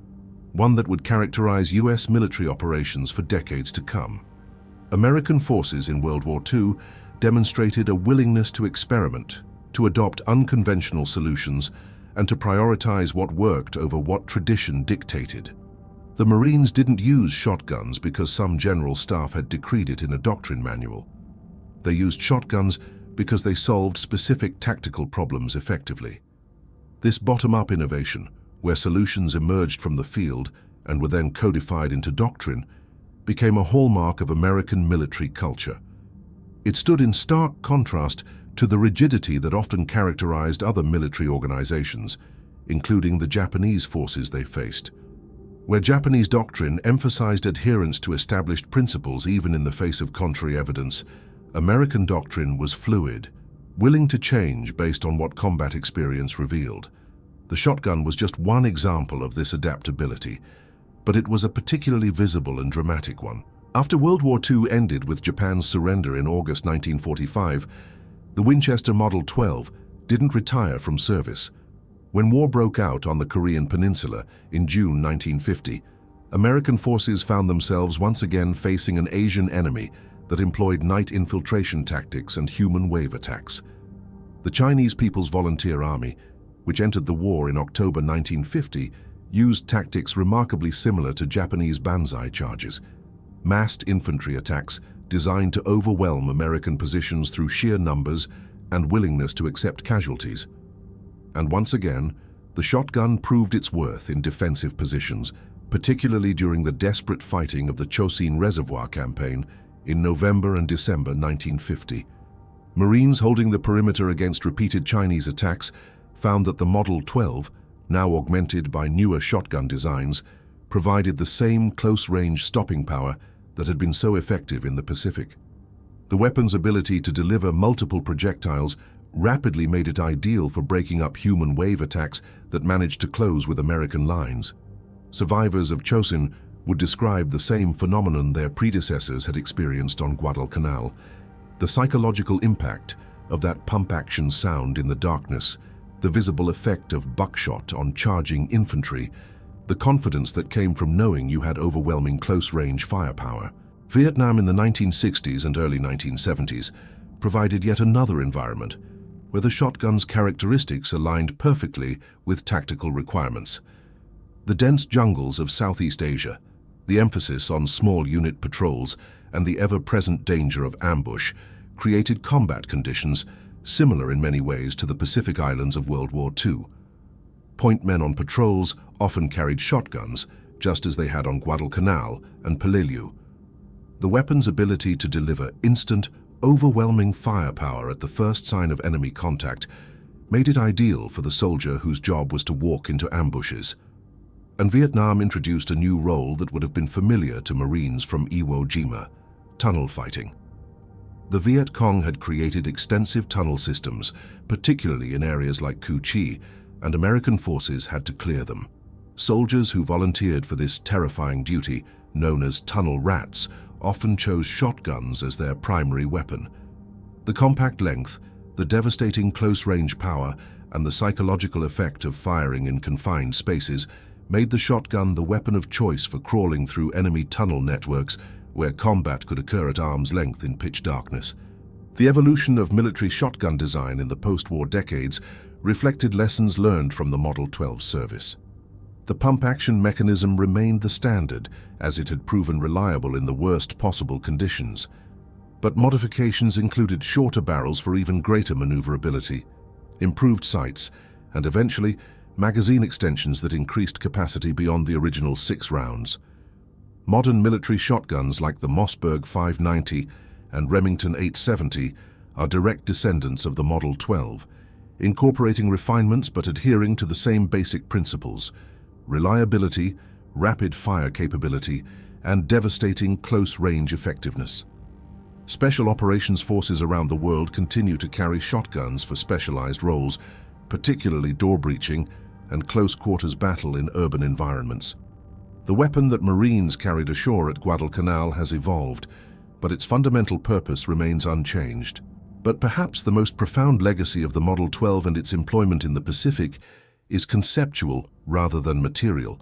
one that would characterize U.S. military operations for decades to come. American forces in World War II demonstrated a willingness to experiment, to adopt unconventional solutions, and to prioritize what worked over what tradition dictated. The Marines didn't use shotguns because some general staff had decreed it in a doctrine manual. They used shotguns because they solved specific tactical problems effectively. This bottom-up innovation, where solutions emerged from the field and were then codified into doctrine, became a hallmark of American military culture. It stood in stark contrast to the rigidity that often characterized other military organizations, including the Japanese forces they faced. Where Japanese doctrine emphasized adherence to established principles even in the face of contrary evidence, American doctrine was fluid, willing to change based on what combat experience revealed. The shotgun was just one example of this adaptability, but it was a particularly visible and dramatic one. After World War II ended with Japan's surrender in August 1945, the Winchester Model 12 didn't retire from service. When war broke out on the Korean Peninsula in June 1950, American forces found themselves once again facing an Asian enemy that employed night infiltration tactics and human wave attacks. The Chinese People's Volunteer Army, which entered the war in October 1950, used tactics remarkably similar to Japanese banzai charges, massed infantry attacks designed to overwhelm American positions through sheer numbers and willingness to accept casualties. And once again, the shotgun proved its worth in defensive positions, particularly during the desperate fighting of the Chosin Reservoir campaign in November and December 1950. Marines holding the perimeter against repeated Chinese attacks found that the Model 12, now augmented by newer shotgun designs, provided the same close-range stopping power that had been so effective in the Pacific. The weapon's ability to deliver multiple projectiles rapidly made it ideal for breaking up human wave attacks that managed to close with American lines. Survivors of Chosin would describe the same phenomenon their predecessors had experienced on Guadalcanal: the psychological impact of that pump-action sound in the darkness, the visible effect of buckshot on charging infantry, the confidence that came from knowing you had overwhelming close-range firepower. Vietnam in the 1960s and early 1970s provided yet another environment where the shotgun's characteristics aligned perfectly with tactical requirements. The dense jungles of Southeast Asia, the emphasis on small unit patrols, and the ever-present danger of ambush created combat conditions similar in many ways to the Pacific Islands of World War II. Point men on patrols often carried shotguns, just as they had on Guadalcanal and Peleliu. The weapon's ability to deliver instant, overwhelming firepower at the first sign of enemy contact made it ideal for the soldier whose job was to walk into ambushes. And Vietnam introduced a new role that would have been familiar to Marines from Iwo Jima: tunnel fighting. The Viet Cong had created extensive tunnel systems, particularly in areas like Cu Chi, and American forces had to clear them. Soldiers who volunteered for this terrifying duty, known as tunnel rats, often chose shotguns as their primary weapon. The compact length, the devastating close-range power, and the psychological effect of firing in confined spaces made the shotgun the weapon of choice for crawling through enemy tunnel networks where combat could occur at arm's length in pitch darkness. The evolution of military shotgun design in the post-war decades reflected lessons learned from the Model 12 service. The pump-action mechanism remained the standard, as it had proven reliable in the worst possible conditions. But modifications included shorter barrels for even greater maneuverability, improved sights, and eventually magazine extensions that increased capacity beyond the original 6 rounds. Modern military shotguns like the Mossberg 590 and Remington 870 are direct descendants of the Model 12, incorporating refinements but adhering to the same basic principles: reliability, rapid fire capability, and devastating close-range effectiveness. Special operations forces around the world continue to carry shotguns for specialized roles, particularly door-breaching and close-quarters battle in urban environments. The weapon that Marines carried ashore at Guadalcanal has evolved, but its fundamental purpose remains unchanged. But perhaps the most profound legacy of the Model 12 and its employment in the Pacific is conceptual rather than material.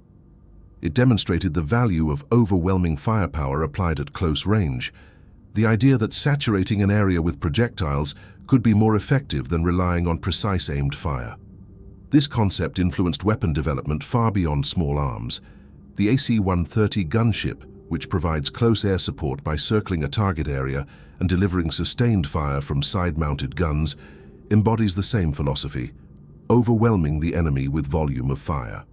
It demonstrated the value of overwhelming firepower applied at close range, the idea that saturating an area with projectiles could be more effective than relying on precise aimed fire. This concept influenced weapon development far beyond small arms. The AC-130 gunship, which provides close air support by circling a target area and delivering sustained fire from side-mounted guns, embodies the same philosophy, overwhelming the enemy with volume of fire.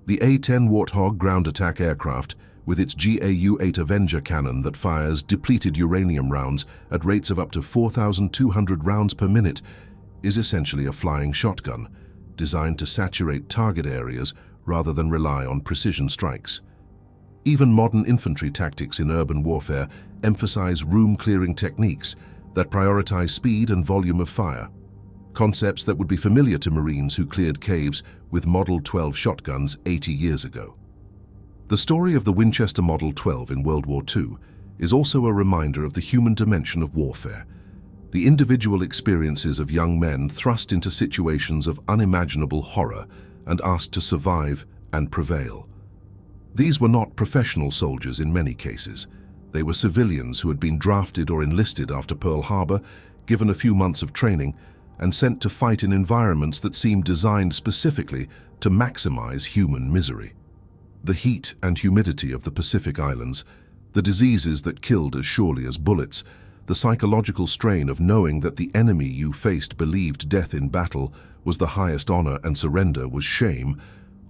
The A-10 Warthog ground attack aircraft, with its GAU-8 Avenger cannon that fires depleted uranium rounds at rates of up to 4,200 rounds per minute, is essentially a flying shotgun, designed to saturate target areas rather than rely on precision strikes. Even modern infantry tactics in urban warfare emphasize room-clearing techniques that prioritize speed and volume of fire, concepts that would be familiar to Marines who cleared caves with Model 12 shotguns 80 years ago. The story of the Winchester Model 12 in World War II is also a reminder of the human dimension of warfare, the individual experiences of young men thrust into situations of unimaginable horror and asked to survive and prevail. These were not professional soldiers in many cases. They were civilians who had been drafted or enlisted after Pearl Harbor, given a few months of training, and sent to fight in environments that seemed designed specifically to maximize human misery. The heat and humidity of the Pacific Islands, the diseases that killed as surely as bullets, the psychological strain of knowing that the enemy you faced believed death in battle was the highest honor and surrender was shame,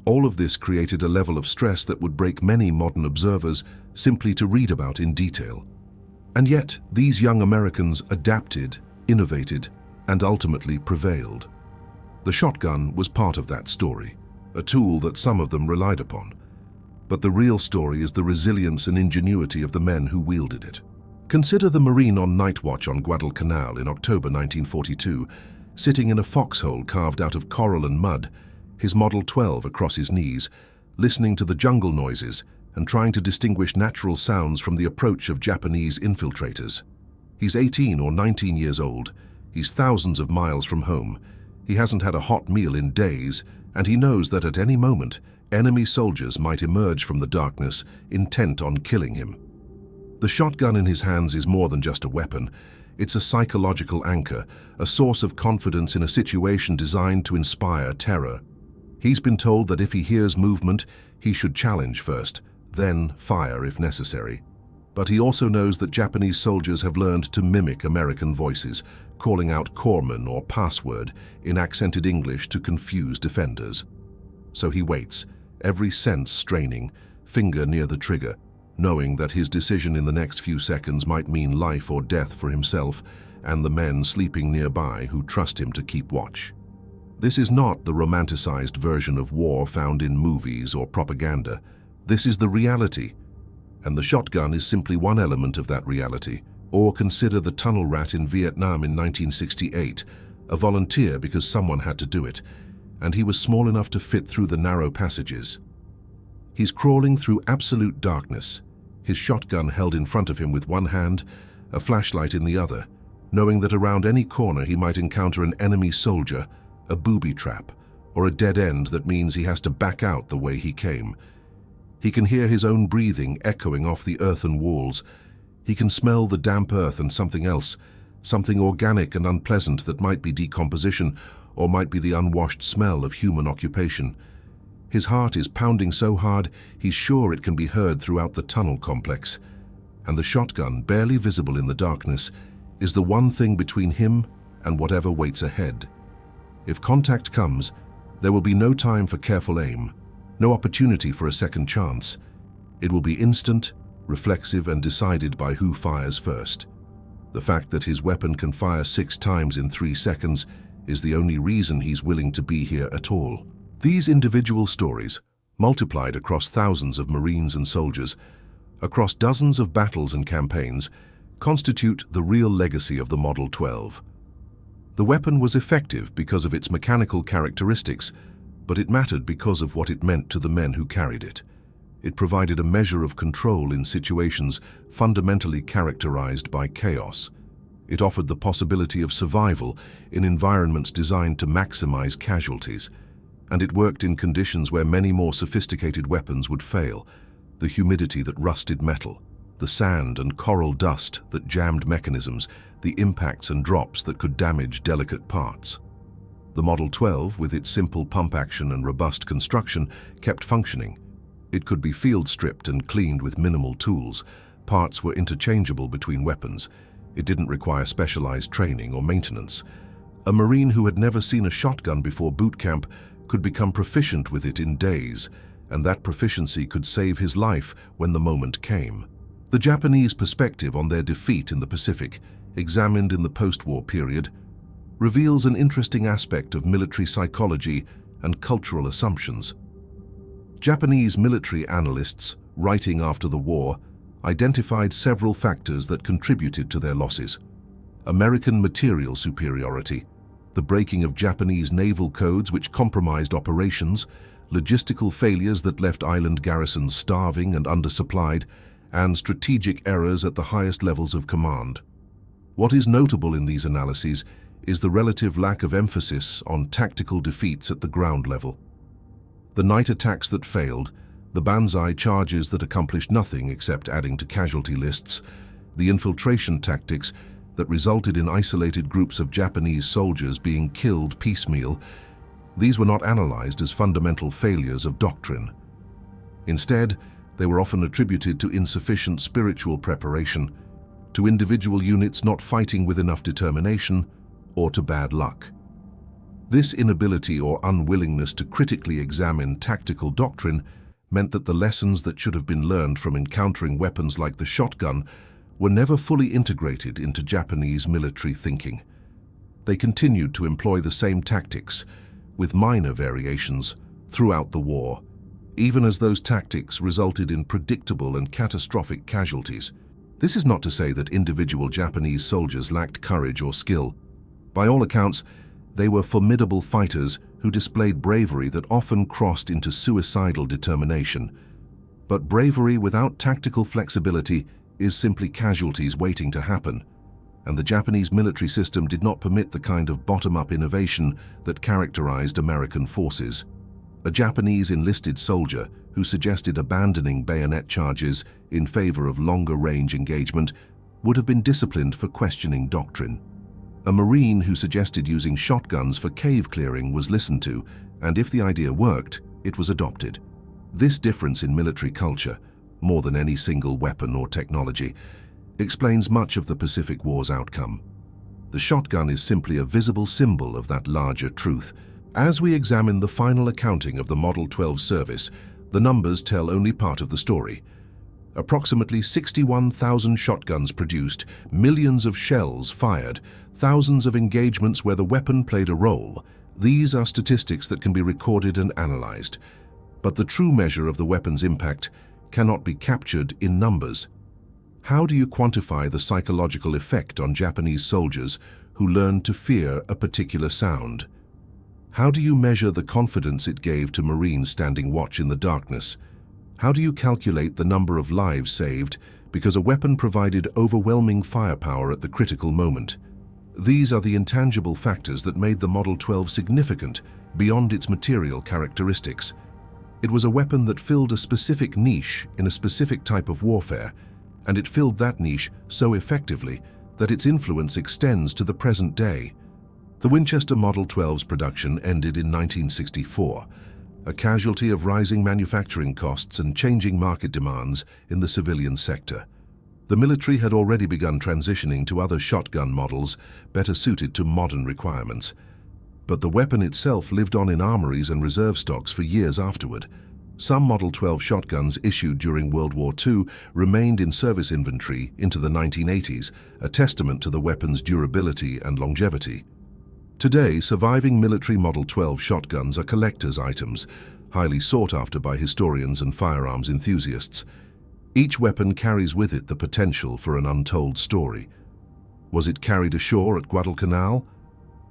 all of this created a level of stress that would break many modern observers simply to read about in detail. And yet, these young Americans adapted, innovated, and ultimately prevailed. The shotgun was part of that story, a tool that some of them relied upon. But the real story is the resilience and ingenuity of the men who wielded it. Consider the Marine on night watch on Guadalcanal in October 1942, sitting in a foxhole carved out of coral and mud, his Model 12 across his knees, listening to the jungle noises and trying to distinguish natural sounds from the approach of Japanese infiltrators. He's 18 or 19 years old. He's thousands of miles from home. He hasn't had a hot meal in days, and he knows that at any moment, enemy soldiers might emerge from the darkness, intent on killing him. The shotgun in his hands is more than just a weapon. It's a psychological anchor, a source of confidence in a situation designed to inspire terror. He's been told that if he hears movement, he should challenge first, then fire if necessary. But he also knows that Japanese soldiers have learned to mimic American voices, calling out corpsman or password in accented English to confuse defenders. So he waits, every sense straining, finger near the trigger, knowing that his decision in the next few seconds might mean life or death for himself and the men sleeping nearby who trust him to keep watch. This is not the romanticized version of war found in movies or propaganda. This is the reality, and the shotgun is simply one element of that reality. Or consider the tunnel rat in Vietnam in 1968, a volunteer because someone had to do it, and he was small enough to fit through the narrow passages. He's crawling through absolute darkness, his shotgun held in front of him with one hand, a flashlight in the other, knowing that around any corner he might encounter an enemy soldier, a booby trap, or a dead end that means he has to back out the way he came. He can hear his own breathing echoing off the earthen walls. He can smell the damp earth and something else, something organic and unpleasant that might be decomposition or might be the unwashed smell of human occupation. His heart is pounding so hard he's sure it can be heard throughout the tunnel complex. And the shotgun, barely visible in the darkness, is the one thing between him and whatever waits ahead. If contact comes, there will be no time for careful aim, no opportunity for a second chance. It will be instant, reflexive, and decided by who fires first. The fact that his weapon can fire 6 times in 3 seconds is the only reason he's willing to be here at all. These individual stories, multiplied across thousands of Marines and soldiers, across dozens of battles and campaigns, constitute the real legacy of the Model 12. The weapon was effective because of its mechanical characteristics, but it mattered because of what it meant to the men who carried it. It provided a measure of control in situations fundamentally characterized by chaos. It offered the possibility of survival in environments designed to maximize casualties, and it worked in conditions where many more sophisticated weapons would fail. The humidity that rusted metal, the sand and coral dust that jammed mechanisms, the impacts and drops that could damage delicate parts. The Model 12, with its simple pump action and robust construction, kept functioning. It could be field stripped and cleaned with minimal tools. Parts were interchangeable between weapons. It didn't require specialized training or maintenance. A Marine who had never seen a shotgun before boot camp could become proficient with it in days, and that proficiency could save his life when the moment came. The Japanese perspective on their defeat in the Pacific, examined in the post-war period, reveals an interesting aspect of military psychology and cultural assumptions. Japanese military analysts, writing after the war, identified several factors that contributed to their losses. American material superiority, the breaking of Japanese naval codes which compromised operations, logistical failures that left island garrisons starving and undersupplied, and strategic errors at the highest levels of command. What is notable in these analyses is the relative lack of emphasis on tactical defeats at the ground level. The night attacks that failed, the banzai charges that accomplished nothing except adding to casualty lists, the infiltration tactics that resulted in isolated groups of Japanese soldiers being killed piecemeal, these were not analyzed as fundamental failures of doctrine. Instead, they were often attributed to insufficient spiritual preparation, to individual units not fighting with enough determination, or to bad luck. This inability or unwillingness to critically examine tactical doctrine meant that the lessons that should have been learned from encountering weapons like the shotgun were never fully integrated into Japanese military thinking. They continued to employ the same tactics, with minor variations, throughout the war, even as those tactics resulted in predictable and catastrophic casualties. This is not to say that individual Japanese soldiers lacked courage or skill. By all accounts, they were formidable fighters who displayed bravery that often crossed into suicidal determination. But bravery without tactical flexibility is simply casualties waiting to happen, and the Japanese military system did not permit the kind of bottom-up innovation that characterized American forces. A Japanese enlisted soldier who suggested abandoning bayonet charges in favor of longer-range engagement would have been disciplined for questioning doctrine. A Marine who suggested using shotguns for cave clearing was listened to, and if the idea worked, it was adopted. This difference in military culture, more than any single weapon or technology, explains much of the Pacific War's outcome. The shotgun is simply a visible symbol of that larger truth. As we examine the final accounting of the Model 12 service, the numbers tell only part of the story. Approximately 61,000 shotguns produced, millions of shells fired, thousands of engagements where the weapon played a role. These are statistics that can be recorded and analyzed. But the true measure of the weapon's impact cannot be captured in numbers. How do you quantify the psychological effect on Japanese soldiers who learned to fear a particular sound? How do you measure the confidence it gave to Marines standing watch in the darkness? How do you calculate the number of lives saved because a weapon provided overwhelming firepower at the critical moment? These are the intangible factors that made the Model 12 significant beyond its material characteristics. It was a weapon that filled a specific niche in a specific type of warfare, and it filled that niche so effectively that its influence extends to the present day. The Winchester Model 12's production ended in 1964, a casualty of rising manufacturing costs and changing market demands in the civilian sector. The military had already begun transitioning to other shotgun models better suited to modern requirements. But the weapon itself lived on in armories and reserve stocks for years afterward. Some Model 12 shotguns issued during World War II remained in service inventory into the 1980s, a testament to the weapon's durability and longevity. Today, surviving military Model 12 shotguns are collector's items, highly sought after by historians and firearms enthusiasts. Each weapon carries with it the potential for an untold story. Was it carried ashore at Guadalcanal?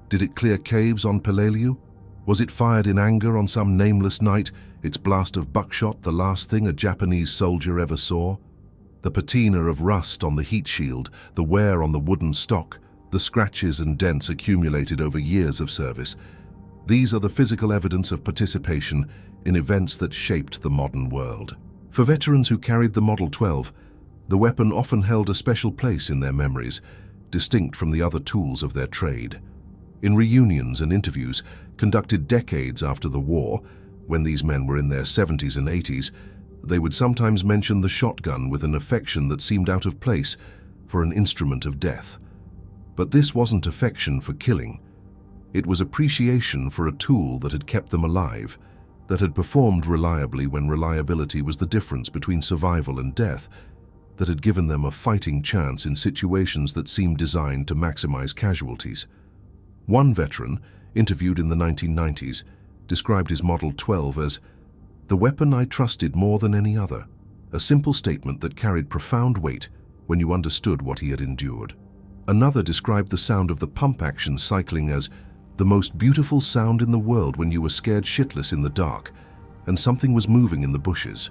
Did it clear caves on Peleliu? Was it fired in anger on some nameless night, its blast of buckshot the last thing a Japanese soldier ever saw? The patina of rust on the heat shield, the wear on the wooden stock, the scratches and dents accumulated over years of service. These are the physical evidence of participation in events that shaped the modern world. For veterans who carried the Model 12, the weapon often held a special place in their memories, distinct from the other tools of their trade. In reunions and interviews conducted decades after the war, when these men were in their 70s and 80s, they would sometimes mention the shotgun with an affection that seemed out of place for an instrument of death. But this wasn't affection for killing. It was appreciation for a tool that had kept them alive, that had performed reliably when reliability was the difference between survival and death, that had given them a fighting chance in situations that seemed designed to maximize casualties. One veteran, interviewed in the 1990s, described his Model 12 as the weapon I trusted more than any other, a simple statement that carried profound weight when you understood what he had endured. Another described the sound of the pump-action cycling as the most beautiful sound in the world when you were scared shitless in the dark and something was moving in the bushes.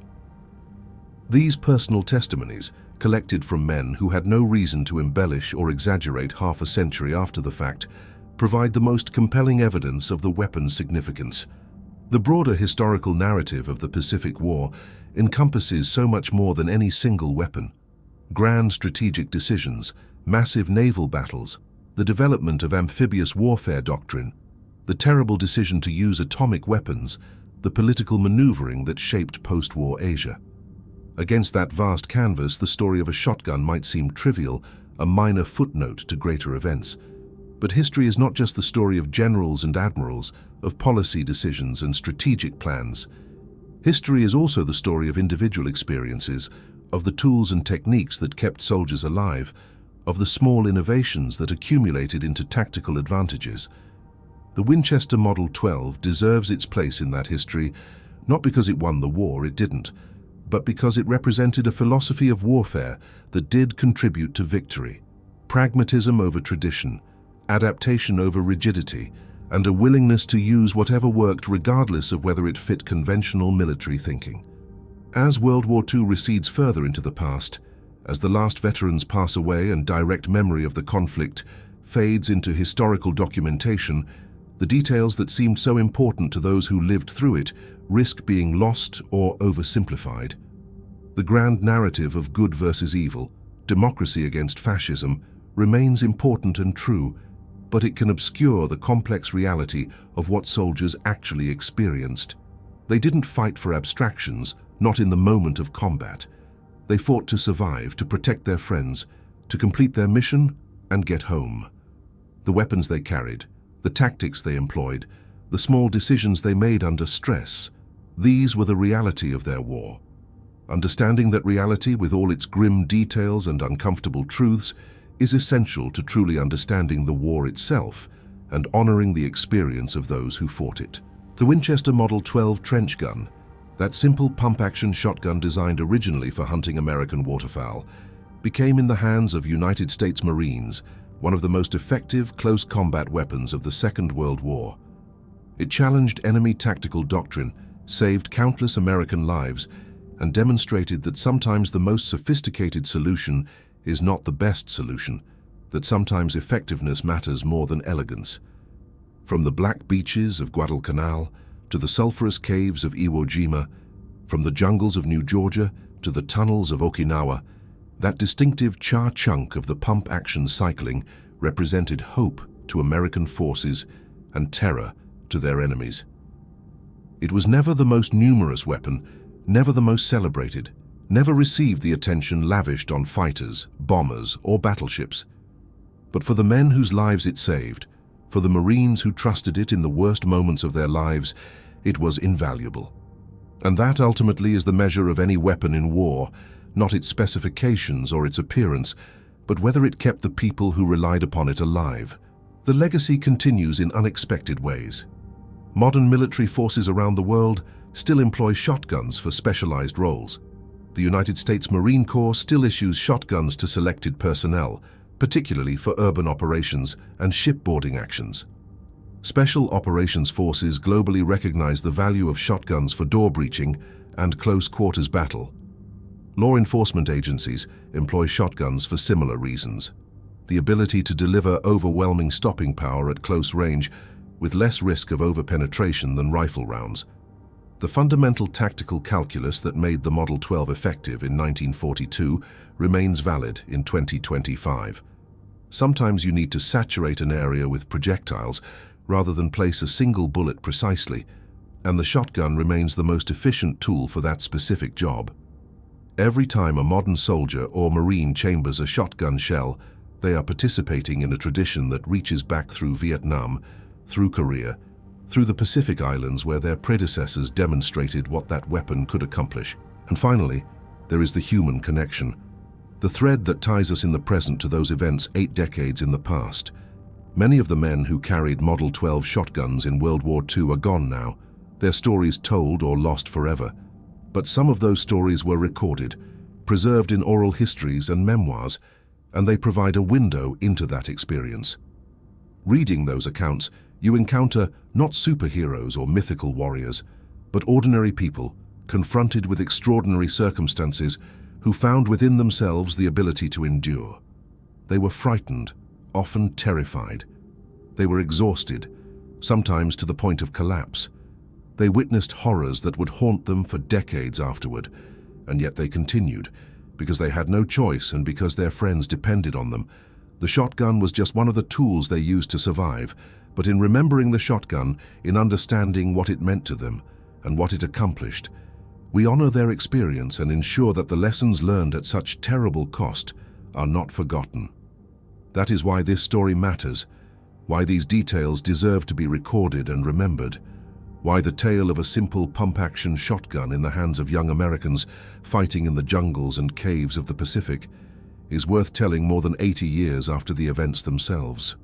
These personal testimonies, collected from men who had no reason to embellish or exaggerate half a century after the fact, provide the most compelling evidence of the weapon's significance. The broader historical narrative of the Pacific War encompasses so much more than any single weapon. Grand strategic decisions, massive naval battles, the development of amphibious warfare doctrine, the terrible decision to use atomic weapons, the political maneuvering that shaped post-war Asia. Against that vast canvas, the story of a shotgun might seem trivial, a minor footnote to greater events. But history is not just the story of generals and admirals, of policy decisions and strategic plans. History is also the story of individual experiences, of the tools and techniques that kept soldiers alive, of the small innovations that accumulated into tactical advantages. The Winchester Model 12 deserves its place in that history, not because it won the war, it didn't, but because it represented a philosophy of warfare that did contribute to victory. Pragmatism over tradition, adaptation over rigidity, and a willingness to use whatever worked regardless of whether it fit conventional military thinking. As World War II recedes further into the past, as the last veterans pass away and direct memory of the conflict fades into historical documentation, the details that seemed so important to those who lived through it risk being lost or oversimplified. The grand narrative of good versus evil, democracy against fascism, remains important and true, but it can obscure the complex reality of what soldiers actually experienced. They didn't fight for abstractions, not in the moment of combat. They fought to survive, to protect their friends, to complete their mission and get home. The weapons they carried, the tactics they employed, the small decisions they made under stress, these were the reality of their war. Understanding that reality, with all its grim details and uncomfortable truths, is essential to truly understanding the war itself and honoring the experience of those who fought it. The Winchester Model 12 trench gun, that simple pump-action shotgun designed originally for hunting American waterfowl, became in the hands of United States Marines one of the most effective close combat weapons of the Second World War. It challenged enemy tactical doctrine, saved countless American lives, and demonstrated that sometimes the most sophisticated solution is not the best solution, that sometimes effectiveness matters more than elegance. From the black beaches of Guadalcanal to the sulfurous caves of Iwo Jima, from the jungles of New Georgia to the tunnels of Okinawa, that distinctive char-chunk of the pump-action cycling represented hope to American forces and terror to their enemies. It was never the most numerous weapon, never the most celebrated, never received the attention lavished on fighters, bombers, or battleships. But for the men whose lives it saved, for the Marines who trusted it in the worst moments of their lives, it was invaluable. And that ultimately is the measure of any weapon in war, not its specifications or its appearance, but whether it kept the people who relied upon it alive. The legacy continues in unexpected ways. Modern military forces around the world still employ shotguns for specialized roles. The United States Marine Corps still issues shotguns to selected personnel, particularly for urban operations and shipboarding actions. Special operations forces globally recognize the value of shotguns for door breaching and close-quarters battle. Law enforcement agencies employ shotguns for similar reasons. The ability to deliver overwhelming stopping power at close range with less risk of overpenetration than rifle rounds. The fundamental tactical calculus that made the Model 12 effective in 1942 remains valid in 2025. Sometimes you need to saturate an area with projectiles rather than place a single bullet precisely, and the shotgun remains the most efficient tool for that specific job. Every time a modern soldier or Marine chambers a shotgun shell, they are participating in a tradition that reaches back through Vietnam, through Korea, through the Pacific Islands where their predecessors demonstrated what that weapon could accomplish. And finally, there is the human connection, the thread that ties us in the present to those events 8 decades in the past. Many of the men who carried Model 12 shotguns in World War II are gone now, their stories told or lost forever. But some of those stories were recorded, preserved in oral histories and memoirs, and they provide a window into that experience. Reading those accounts, you encounter not superheroes or mythical warriors, but ordinary people confronted with extraordinary circumstances who found within themselves the ability to endure. They were frightened, often terrified. They were exhausted, sometimes to the point of collapse. They witnessed horrors that would haunt them for decades afterward, and yet they continued, because they had no choice and because their friends depended on them. The shotgun was just one of the tools they used to survive, but in remembering the shotgun, in understanding what it meant to them and what it accomplished, we honor their experience and ensure that the lessons learned at such terrible cost are not forgotten. That is why this story matters, why these details deserve to be recorded and remembered, why the tale of a simple pump-action shotgun in the hands of young Americans fighting in the jungles and caves of the Pacific is worth telling more than 80 years after the events themselves.